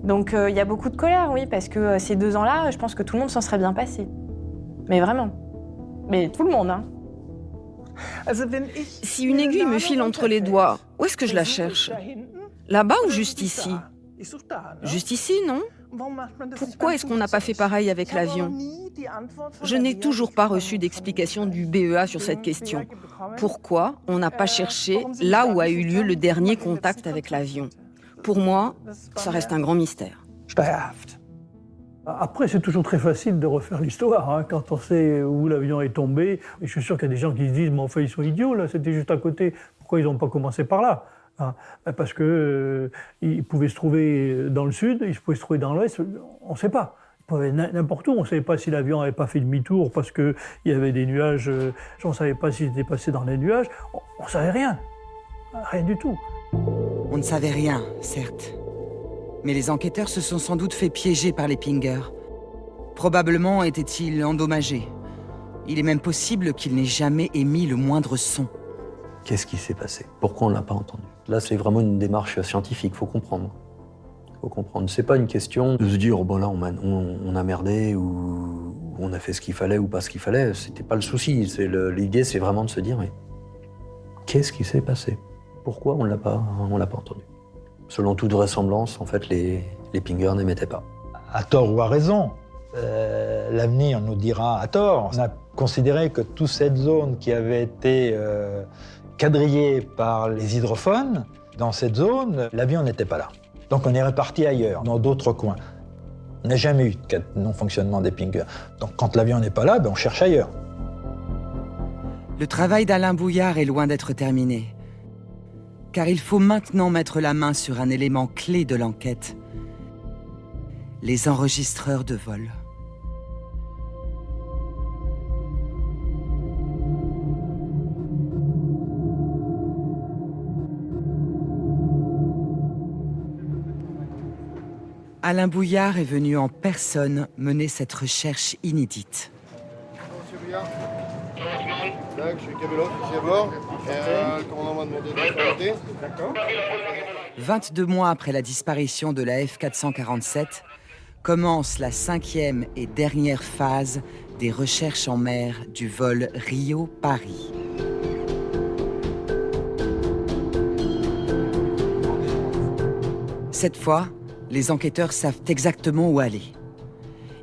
Donc il y a beaucoup de colère, oui, parce que ces 2 ans-là, je pense que tout le monde s'en serait bien passé. Mais vraiment. Mais tout le monde, hein. Si une aiguille me file entre les doigts, où est-ce que je la cherche? Là-bas ou juste ici? Juste ici, non? Pourquoi est-ce qu'on n'a pas fait pareil avec l'avion? Je n'ai toujours pas reçu d'explication du BEA sur cette question. Pourquoi on n'a pas cherché là où a eu lieu le dernier contact avec l'avion? Pour moi, ça reste un grand mystère. Après, c'est toujours très facile de refaire l'histoire, hein, quand on sait où l'avion est tombé. Et je suis sûr qu'il y a des gens qui se disent « mais enfin, ils sont idiots, là, c'était juste à côté, pourquoi ils n'ont pas commencé par là ?» Parce qu'ils pouvaient se trouver dans le sud, ils pouvaient se trouver dans l'ouest, on ne sait pas. Ils pouvaient n'importe où, on ne savait pas si l'avion n'avait pas fait demi-tour parce qu'il y avait des nuages, on ne savait pas s'il était passé dans les nuages, on ne savait rien du tout. On ne savait rien, certes. Mais les enquêteurs se sont sans doute fait piéger par les pingers. Probablement étaient-ils endommagés. Il est même possible qu'ils n'aient jamais émis le moindre son. Qu'est-ce qui s'est passé? Pourquoi on ne l'a pas entendu? Là, c'est vraiment une démarche scientifique, il faut comprendre. C'est pas une question de se dire, oh, bon là, on a merdé, ou on a fait ce qu'il fallait ou pas ce qu'il fallait. C'était pas le souci. L'idée, c'est vraiment de se dire, mais Qu'est-ce qui s'est passé? Pourquoi on l'a pas entendu? Selon toute vraisemblance, en fait, les pingers n'émettaient pas. À tort ou à raison, l'avenir nous dira à tort. On a considéré que toute cette zone qui avait été quadrillée par les hydrophones, dans cette zone, l'avion n'était pas là. Donc on est reparti ailleurs, dans d'autres coins. On n'a jamais eu de cas de non-fonctionnement des pingers. Donc quand l'avion n'est pas là, on cherche ailleurs. Le travail d'Alain Bouillard est loin d'être terminé. Car il faut maintenant mettre la main sur un élément clé de l'enquête. Les enregistreurs de vol. Alain Bouillard est venu en personne mener cette recherche inédite. Monsieur Bouillard. Je suis Kabelov, ici à bord. Le commandant m'a demandé de s'arrêter. D'accord. 22 mois après la disparition de la F-447, commence la 5e et dernière phase des recherches en mer du vol Rio-Paris. Cette fois, les enquêteurs savent exactement où aller.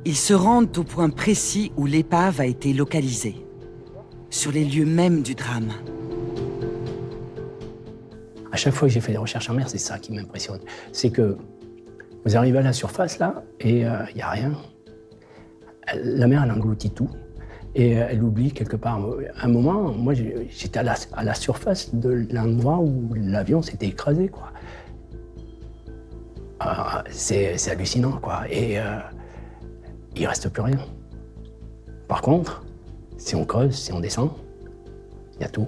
Ils se rendent au point précis où l'épave a été localisée, sur les lieux mêmes du drame. À chaque fois que j'ai fait des recherches en mer, c'est ça qui m'impressionne. C'est que vous arrivez à la surface, là, et il n'y a rien. La mer, elle engloutit tout. Et elle oublie quelque part. À un moment, moi, j'étais à la surface de l'endroit où l'avion s'était écrasé, quoi. C'est hallucinant, quoi. Et il ne reste plus rien. Par contre, si on creuse, si on descend, il y a tout.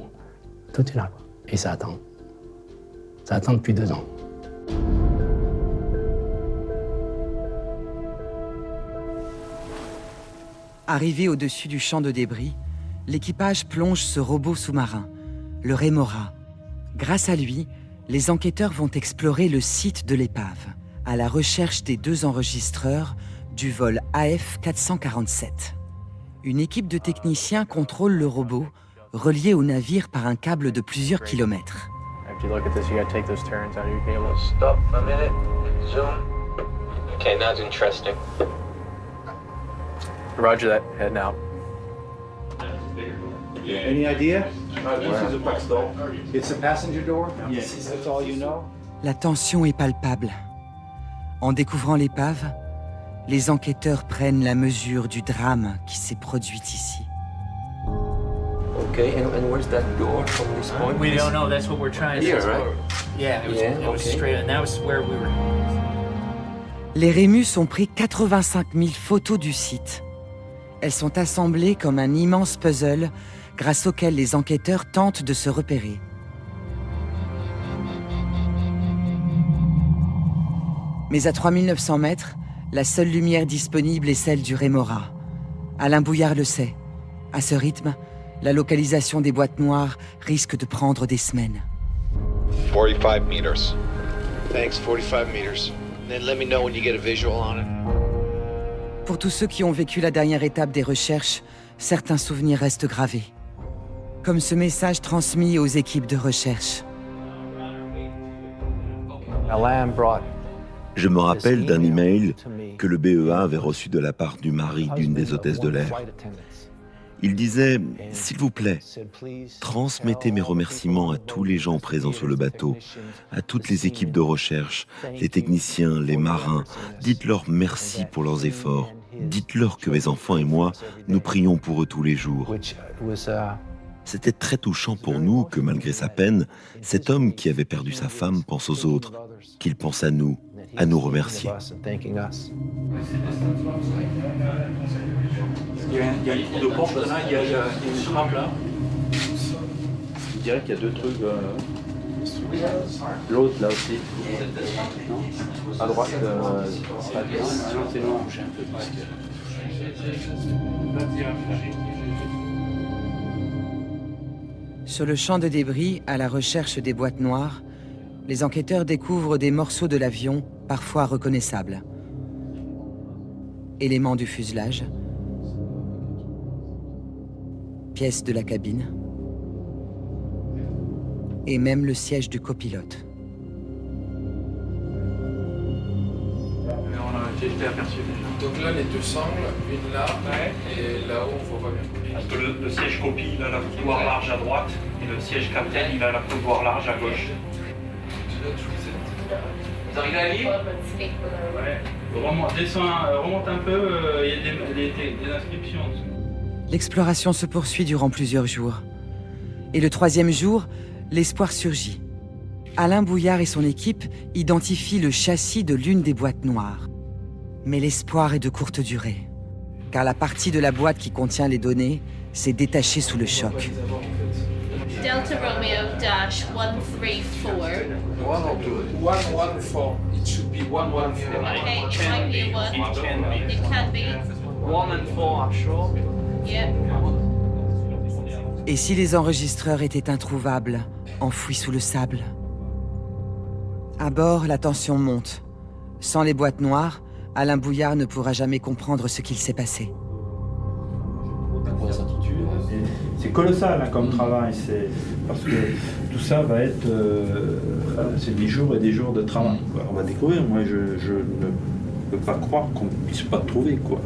Tout est là, quoi. Et ça attend. Ça attend depuis 2 ans. Arrivé au-dessus du champ de débris, l'équipage plonge ce robot sous-marin, le Remora. Grâce à lui, les enquêteurs vont explorer le site de l'épave, à la recherche des 2 enregistreurs du vol AF-447. Une équipe de techniciens contrôle le robot, relié au navire par un câble de plusieurs kilomètres. After you look at this, you gotta take those turns out of your cables. Stop a minute. Zoom. Okay, now it's interesting. Roger that. Heading out. Any idea? This is a box door. It's a passenger door? Yes. That's all you know? La tension est palpable. En découvrant l'épave, les enquêteurs prennent la mesure du drame qui s'est produit ici. Okay, and where's that door from this point? We don't know. That's what we're trying to Here, explore. right? Yeah, it was straight, and that was where we were. Les Rémus ont pris 85 000 photos du site. Elles sont assemblées comme un immense puzzle grâce auquel les enquêteurs tentent de se repérer. Mais à 3900 mètres, la seule lumière disponible est celle du Remora. Alain Bouillard le sait. À ce rythme, la localisation des boîtes noires risque de prendre des semaines. 45 meters. Thanks, 45 meters. Then let me know when you get a visual on it. Pour tous ceux qui ont vécu la dernière étape des recherches, certains souvenirs restent gravés. Comme ce message transmis aux équipes de recherche. Je me rappelle d'un email que le BEA avait reçu de la part du mari d'une des hôtesses de l'air. Il disait « S'il vous plaît, transmettez mes remerciements à tous les gens présents sur le bateau, à toutes les équipes de recherche, les techniciens, les marins. Dites-leur merci pour leurs efforts. Dites-leur que mes enfants et moi, nous prions pour eux tous les jours. » C'était très touchant pour nous que, malgré sa peine, cet homme qui avait perdu sa femme pense aux autres, qu'il pense à nous remercier. Il y a un trou de porte là, il y a une trappe là. Je dirais qu'il y a 2 trucs. L'autre là aussi. Non, à droite, c'est noir. Sur le champ de débris, à la recherche des boîtes noires, les enquêteurs découvrent des morceaux de l'avion, parfois reconnaissables. Éléments du fuselage, pièces de la cabine, et même le siège du copilote. J'ai été aperçu déjà. Donc là, les deux sangles, une là, et là-haut, on voit pas bien. Parce que le siège copie, il a la couloir large à droite, et le siège captain, il a la couloir large à gauche. Vous arrivez à lire? Ouais. Remonte un peu, il y a des inscriptions en dessous. L'exploration se poursuit durant plusieurs jours. Et le troisième jour, l'espoir surgit. Alain Bouillard et son équipe identifient le châssis de l'une des boîtes noires. Mais l'espoir est de courte durée, car la partie de la boîte qui contient les données s'est détachée sous le choc. Delta Romeo dash 134. 114. It should be 114. Okay, it might be a one. It can be. 1 and 4 are sure. Yeah. Et si les enregistreurs étaient introuvables, enfouis sous le sable? À bord, la tension monte. Sans les boîtes noires, Alain Bouillard ne pourra jamais comprendre ce qu'il s'est passé. C'est colossal hein, comme travail, parce que tout ça va être... c'est des jours et des jours de travail. Quoi. On va découvrir, moi je ne peux pas croire qu'on ne puisse pas trouver. Quoi.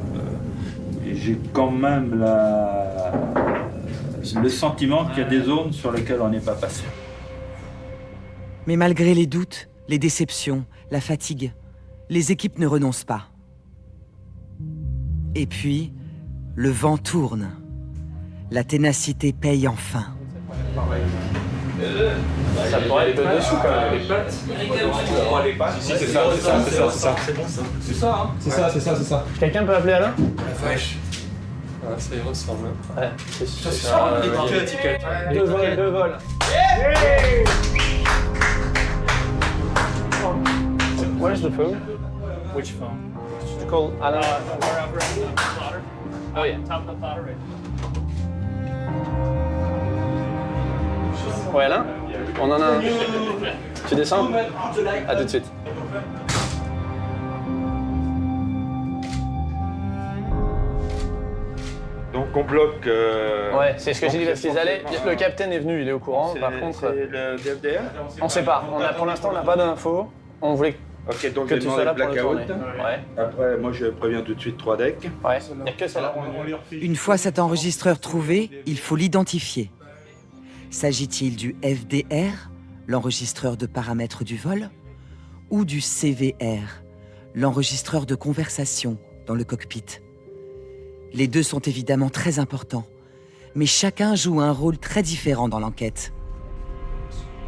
Et j'ai quand même le sentiment qu'il y a des zones sur lesquelles on n'est pas passé. Mais malgré les doutes, les déceptions, la fatigue, les équipes ne renoncent pas. Et puis, le vent tourne. La ténacité paye enfin. Ça pourrait être dessous quand même. Les pattes. Si, c'est ça. C'est bon ça. C'est ça, hein. C'est ça. Quelqu'un peut appeler Alain? La vache. Ah, ça y ressemble. Ouais. C'est ça, l'étiquette. Deux vols. Where's the phone? Which phone? To call Alan. Oh yeah. Top of the plotter, right? Ouais Alain, on en a un. Tu descends? À tout de suite. Donc on bloque... Ouais, c'est ce que j'ai dit parce qu'ils allaient. Le capitaine est venu, il est au courant. Par contre, c'est le DFDR? on sait pas. Pour l'instant, on n'a pas d'infos. On voulait Ok, donc que je tu demande sois là le pour le blackout. tourner. Ouais. Après, moi je préviens tout de suite 3 decks. Ouais, il n'y a que celle-là. Une fois cet enregistreur trouvé, il faut l'identifier. S'agit-il du FDR, l'enregistreur de paramètres du vol, ou du CVR, l'enregistreur de conversation dans le cockpit? Les deux sont évidemment très importants, mais chacun joue un rôle très différent dans l'enquête.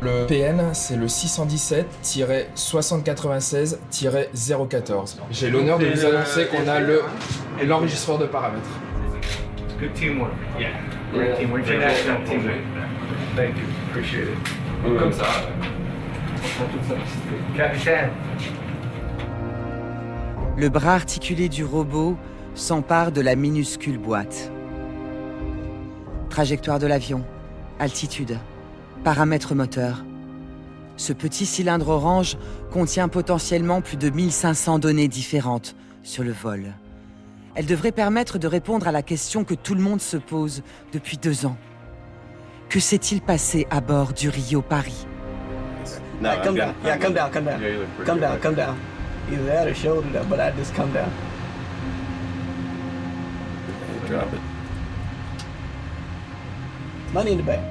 Le PN, c'est le 617-6096-014. J'ai l'honneur de vous annoncer qu'on a l'enregistreur de paramètres. Good teamwork. Yeah. Good teamwork. International teamwork. Thank you. Appreciate it. Comme ça. Capitaine. Le bras articulé du robot s'empare de la minuscule boîte. Trajectoire de l'avion, altitude, paramètres moteurs. Ce petit cylindre orange contient potentiellement plus de 1500 données différentes sur le vol. Elle devrait permettre de répondre à la question que tout le monde se pose depuis 2 ans. Que s'est-il passé à bord du Rio Paris? Come down. Yeah, come down. Come down. Either that or shoulder that, but I just come down. Drop it. Money in the bank.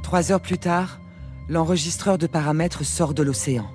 3 heures plus tard, l'enregistreur de paramètres sort de l'océan.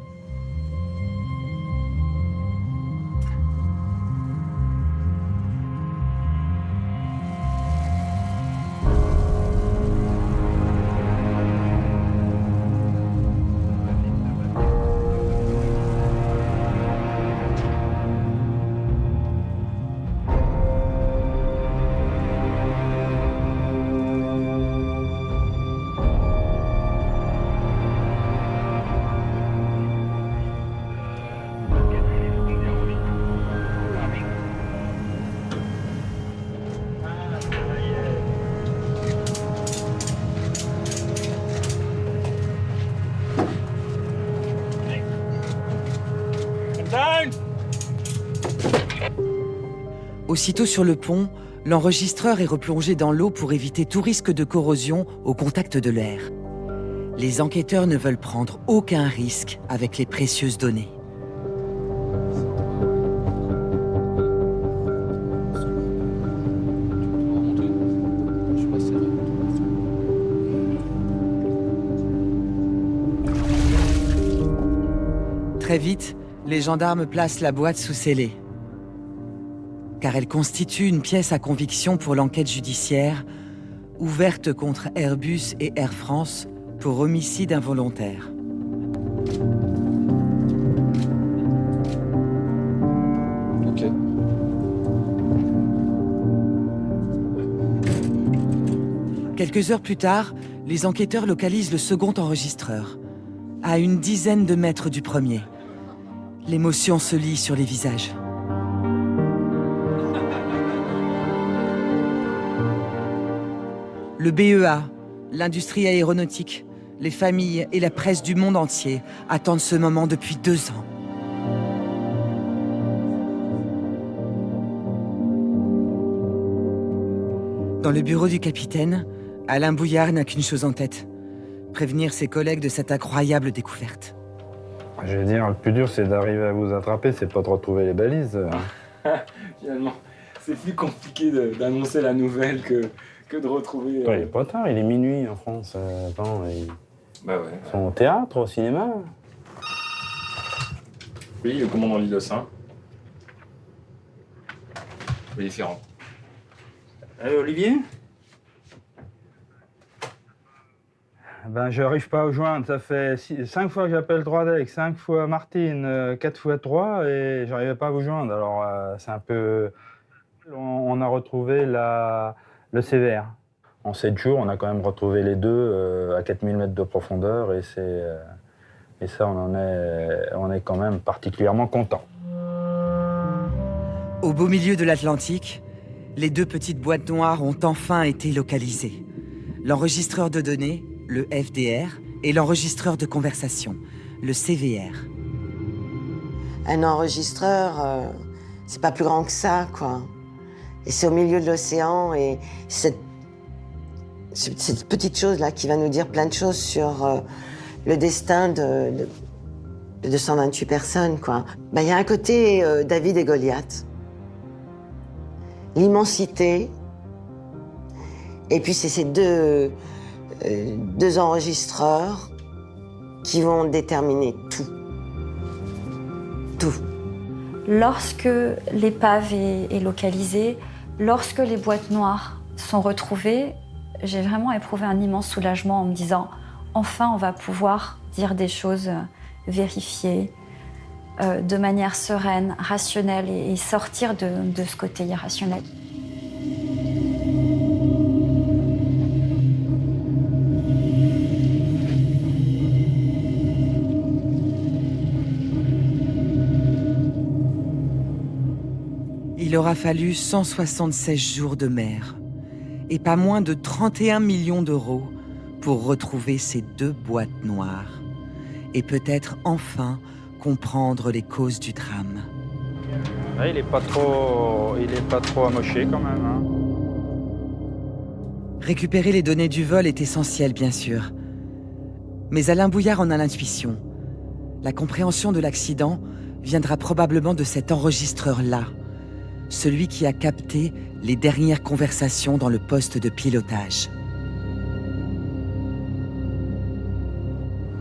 Aussitôt sur le pont, L'enregistreur est replongé dans l'eau pour éviter tout risque de corrosion au contact de l'air. Les enquêteurs ne veulent prendre aucun risque avec les précieuses données. Très vite, les gendarmes placent la boîte sous scellé. Car elle constitue une pièce à conviction pour l'enquête judiciaire, ouverte contre Airbus et Air France pour homicide involontaire. Ok. Quelques heures plus tard, les enquêteurs localisent le second enregistreur, à une dizaine de mètres du premier. L'émotion se lit sur les visages. Le BEA, l'industrie aéronautique, les familles et la presse du monde entier attendent ce moment depuis 2 ans. Dans le bureau du capitaine, Alain Bouillard n'a qu'une chose en tête: prévenir ses collègues de cette incroyable découverte. Je veux dire, le plus dur, c'est d'arriver à vous attraper, c'est pas de retrouver les balises. Finalement, c'est plus compliqué d'annoncer la nouvelle que de retrouver... Il est pas tard, il est minuit en France. Attends, Bah ouais. Ils sont au théâtre, au cinéma. Oui, le commandant Lilossin. Oui, Ferrand. Allez, Olivier? Ben, je n'arrive pas à vous joindre. Ça fait 5 fois que j'appelle 3DEC, 5 fois Martine, 4 fois 3, et j'arrivais pas à vous joindre. Alors, c'est un peu... On a retrouvé le CVR. En 7 jours, on a quand même retrouvé les deux à 4000 mètres de profondeur, et ça, on est quand même particulièrement content. Au beau milieu de l'Atlantique, les 2 petites boîtes noires ont enfin été localisées. L'enregistreur de données, le FDR, et l'enregistreur de conversation, le CVR. Un enregistreur, c'est pas plus grand que ça, quoi. Et c'est au milieu de l'océan, et cette petite chose-là qui va nous dire plein de choses sur le destin de 228 personnes, quoi. Ben, y a un côté David et Goliath. L'immensité, et puis c'est ces deux enregistreurs qui vont déterminer tout. Tout. Lorsque l'épave est localisée, lorsque les boîtes noires sont retrouvées, j'ai vraiment éprouvé un immense soulagement en me disant « Enfin, on va pouvoir dire des choses vérifiées, de manière sereine, rationnelle et sortir de ce côté irrationnel. » Il aura fallu 176 jours de mer et pas moins de 31 millions d'euros pour retrouver ces 2 boîtes noires et peut-être enfin comprendre les causes du drame. Ouais, il est pas trop amoché quand même. Hein. Récupérer les données du vol est essentiel, bien sûr. Mais Alain Bouillard en a l'intuition. La compréhension de l'accident viendra probablement de cet enregistreur-là, celui qui a capté les dernières conversations dans le poste de pilotage.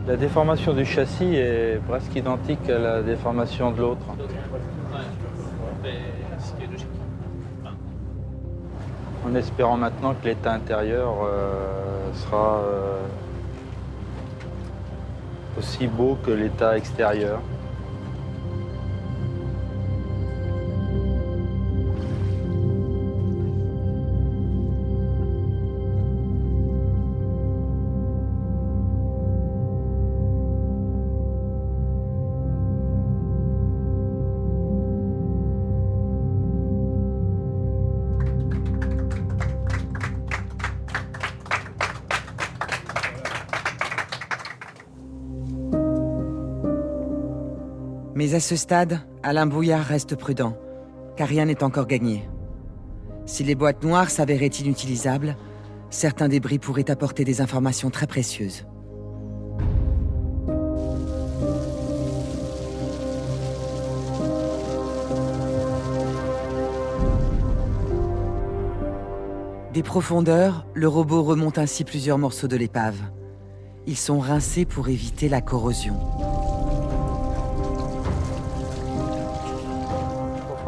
La déformation du châssis est presque identique à la déformation de l'autre. En espérant maintenant que l'état intérieur sera aussi beau que l'état extérieur. Mais à ce stade, Alain Bouillard reste prudent, car rien n'est encore gagné. Si les boîtes noires s'avéraient inutilisables, certains débris pourraient apporter des informations très précieuses. Des profondeurs, le robot remonte ainsi plusieurs morceaux de l'épave. Ils sont rincés pour éviter la corrosion.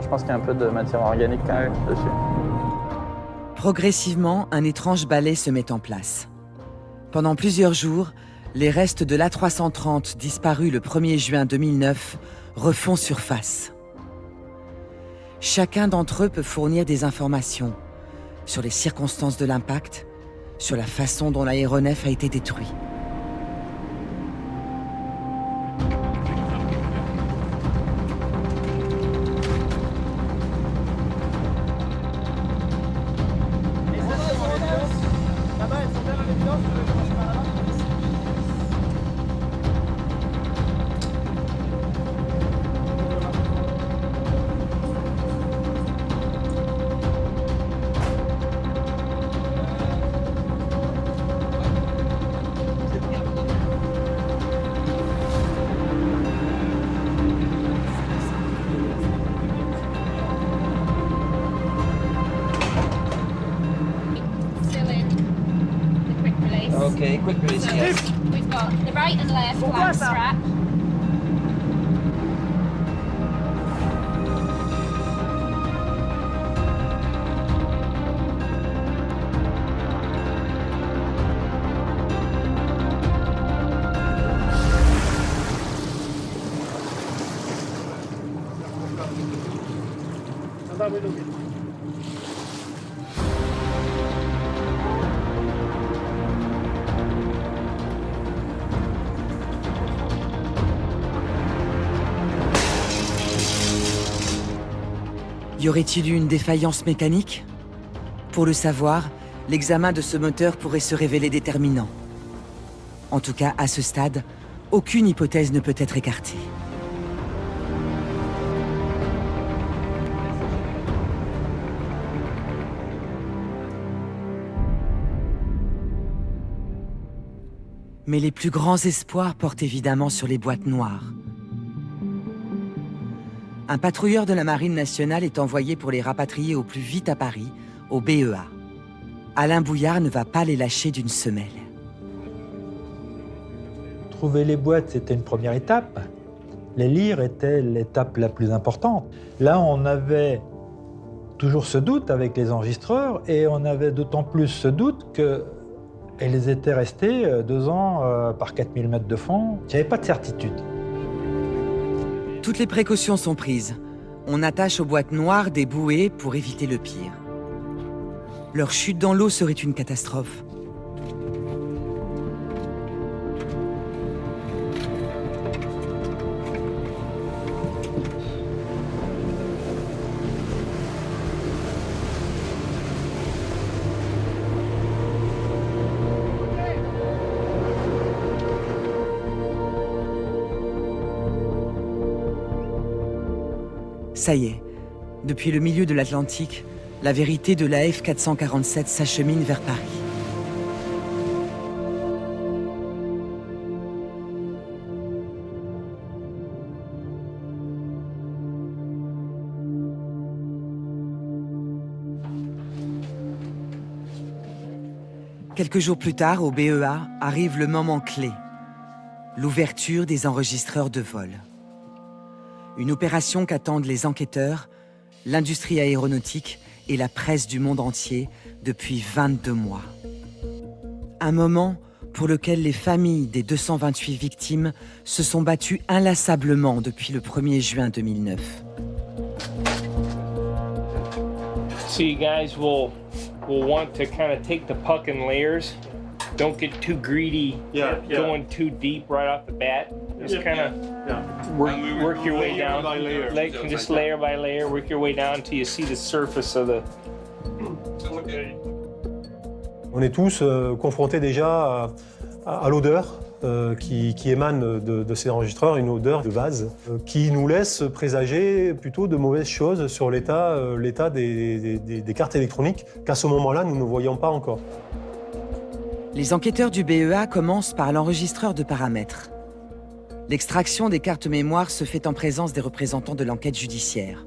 Je pense qu'il y a un peu de matière organique quand même dessus. Progressivement, un étrange balai se met en place. Pendant plusieurs jours, les restes de l'A330 disparus le 1er juin 2009 refont surface. Chacun d'entre eux peut fournir des informations sur les circonstances de l'impact, sur la façon dont l'aéronef a été détruit. Okay, quick release, yes. We've got the right and left black strap. Y aurait-il eu une défaillance mécanique? Pour le savoir, l'examen de ce moteur pourrait se révéler déterminant. En tout cas, à ce stade, aucune hypothèse ne peut être écartée. Mais les plus grands espoirs portent évidemment sur les boîtes noires. Un patrouilleur de la Marine nationale est envoyé pour les rapatrier au plus vite à Paris, au BEA. Alain Bouillard ne va pas les lâcher d'une semelle. Trouver les boîtes, c'était une première étape. Les lire était l'étape la plus importante. Là, on avait toujours ce doute avec les enregistreurs et on avait d'autant plus ce doute qu'elles étaient restées 2 ans par 4000 mètres de fond. Il n'y avait pas de certitude. Toutes les précautions sont prises. On attache aux boîtes noires des bouées pour éviter le pire. Leur chute dans l'eau serait une catastrophe. Ça y est, depuis le milieu de l'Atlantique, la vérité de l'AF 447 s'achemine vers Paris. Quelques jours plus tard, au BEA, arrive le moment clé, l'ouverture des enregistreurs de vol. Une opération qu'attendent les enquêteurs, l'industrie aéronautique et la presse du monde entier depuis 22 mois. Un moment pour lequel les familles des 228 victimes se sont battues inlassablement depuis le 1er juin 2009. So you guys will want to kind of take the puck in layers. Don't get too greedy, going too deep right off the bat. Just kind of work your way down, just layer by layer, work your way down until you see the surface of the... On est tous confrontés déjà à l'odeur qui émane de ces enregistreurs, une odeur de vase, qui nous laisse présager plutôt de mauvaises choses sur l'état des cartes électroniques qu'à ce moment-là, nous ne voyions pas encore. Les enquêteurs du BEA commencent par l'enregistreur de paramètres. L'extraction des cartes mémoire se fait en présence des représentants de l'enquête judiciaire.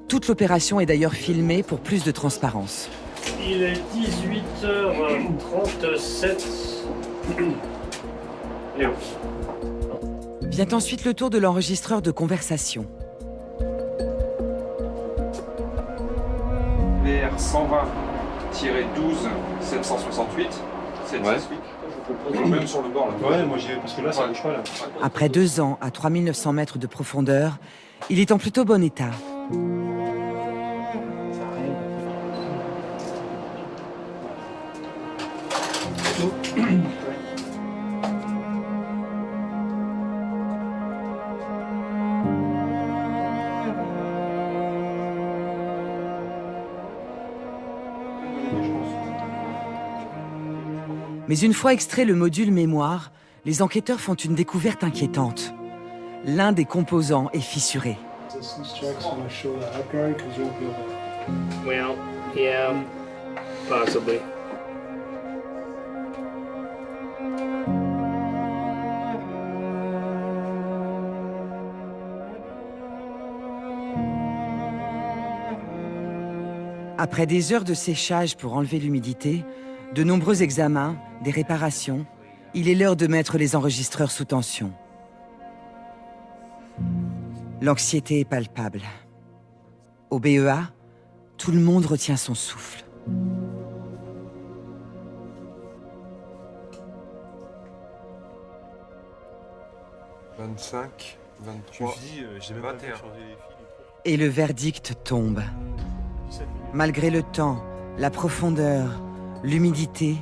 Toute l'opération est d'ailleurs filmée pour plus de transparence. Il est 18h37. Léo. Vient ensuite le tour de l'enregistreur de conversation. VR 120-12 768. C'est même sur le bord là. Ouais, moi j'y vais parce que là ça bouge pas là. Après 2 ans à 3900 mètres de profondeur, il est en plutôt bon état. Mais une fois extrait le module mémoire, les enquêteurs font une découverte inquiétante. L'un des composants est fissuré. Well, yeah, possibly. Après des heures de séchage pour enlever l'humidité, de nombreux examens, des réparations, il est l'heure de mettre les enregistreurs sous tension. L'anxiété est palpable. Au BEA, tout le monde retient son souffle. « 25, 23, 21. » Et le verdict tombe. Malgré le temps, la profondeur, l'humidité,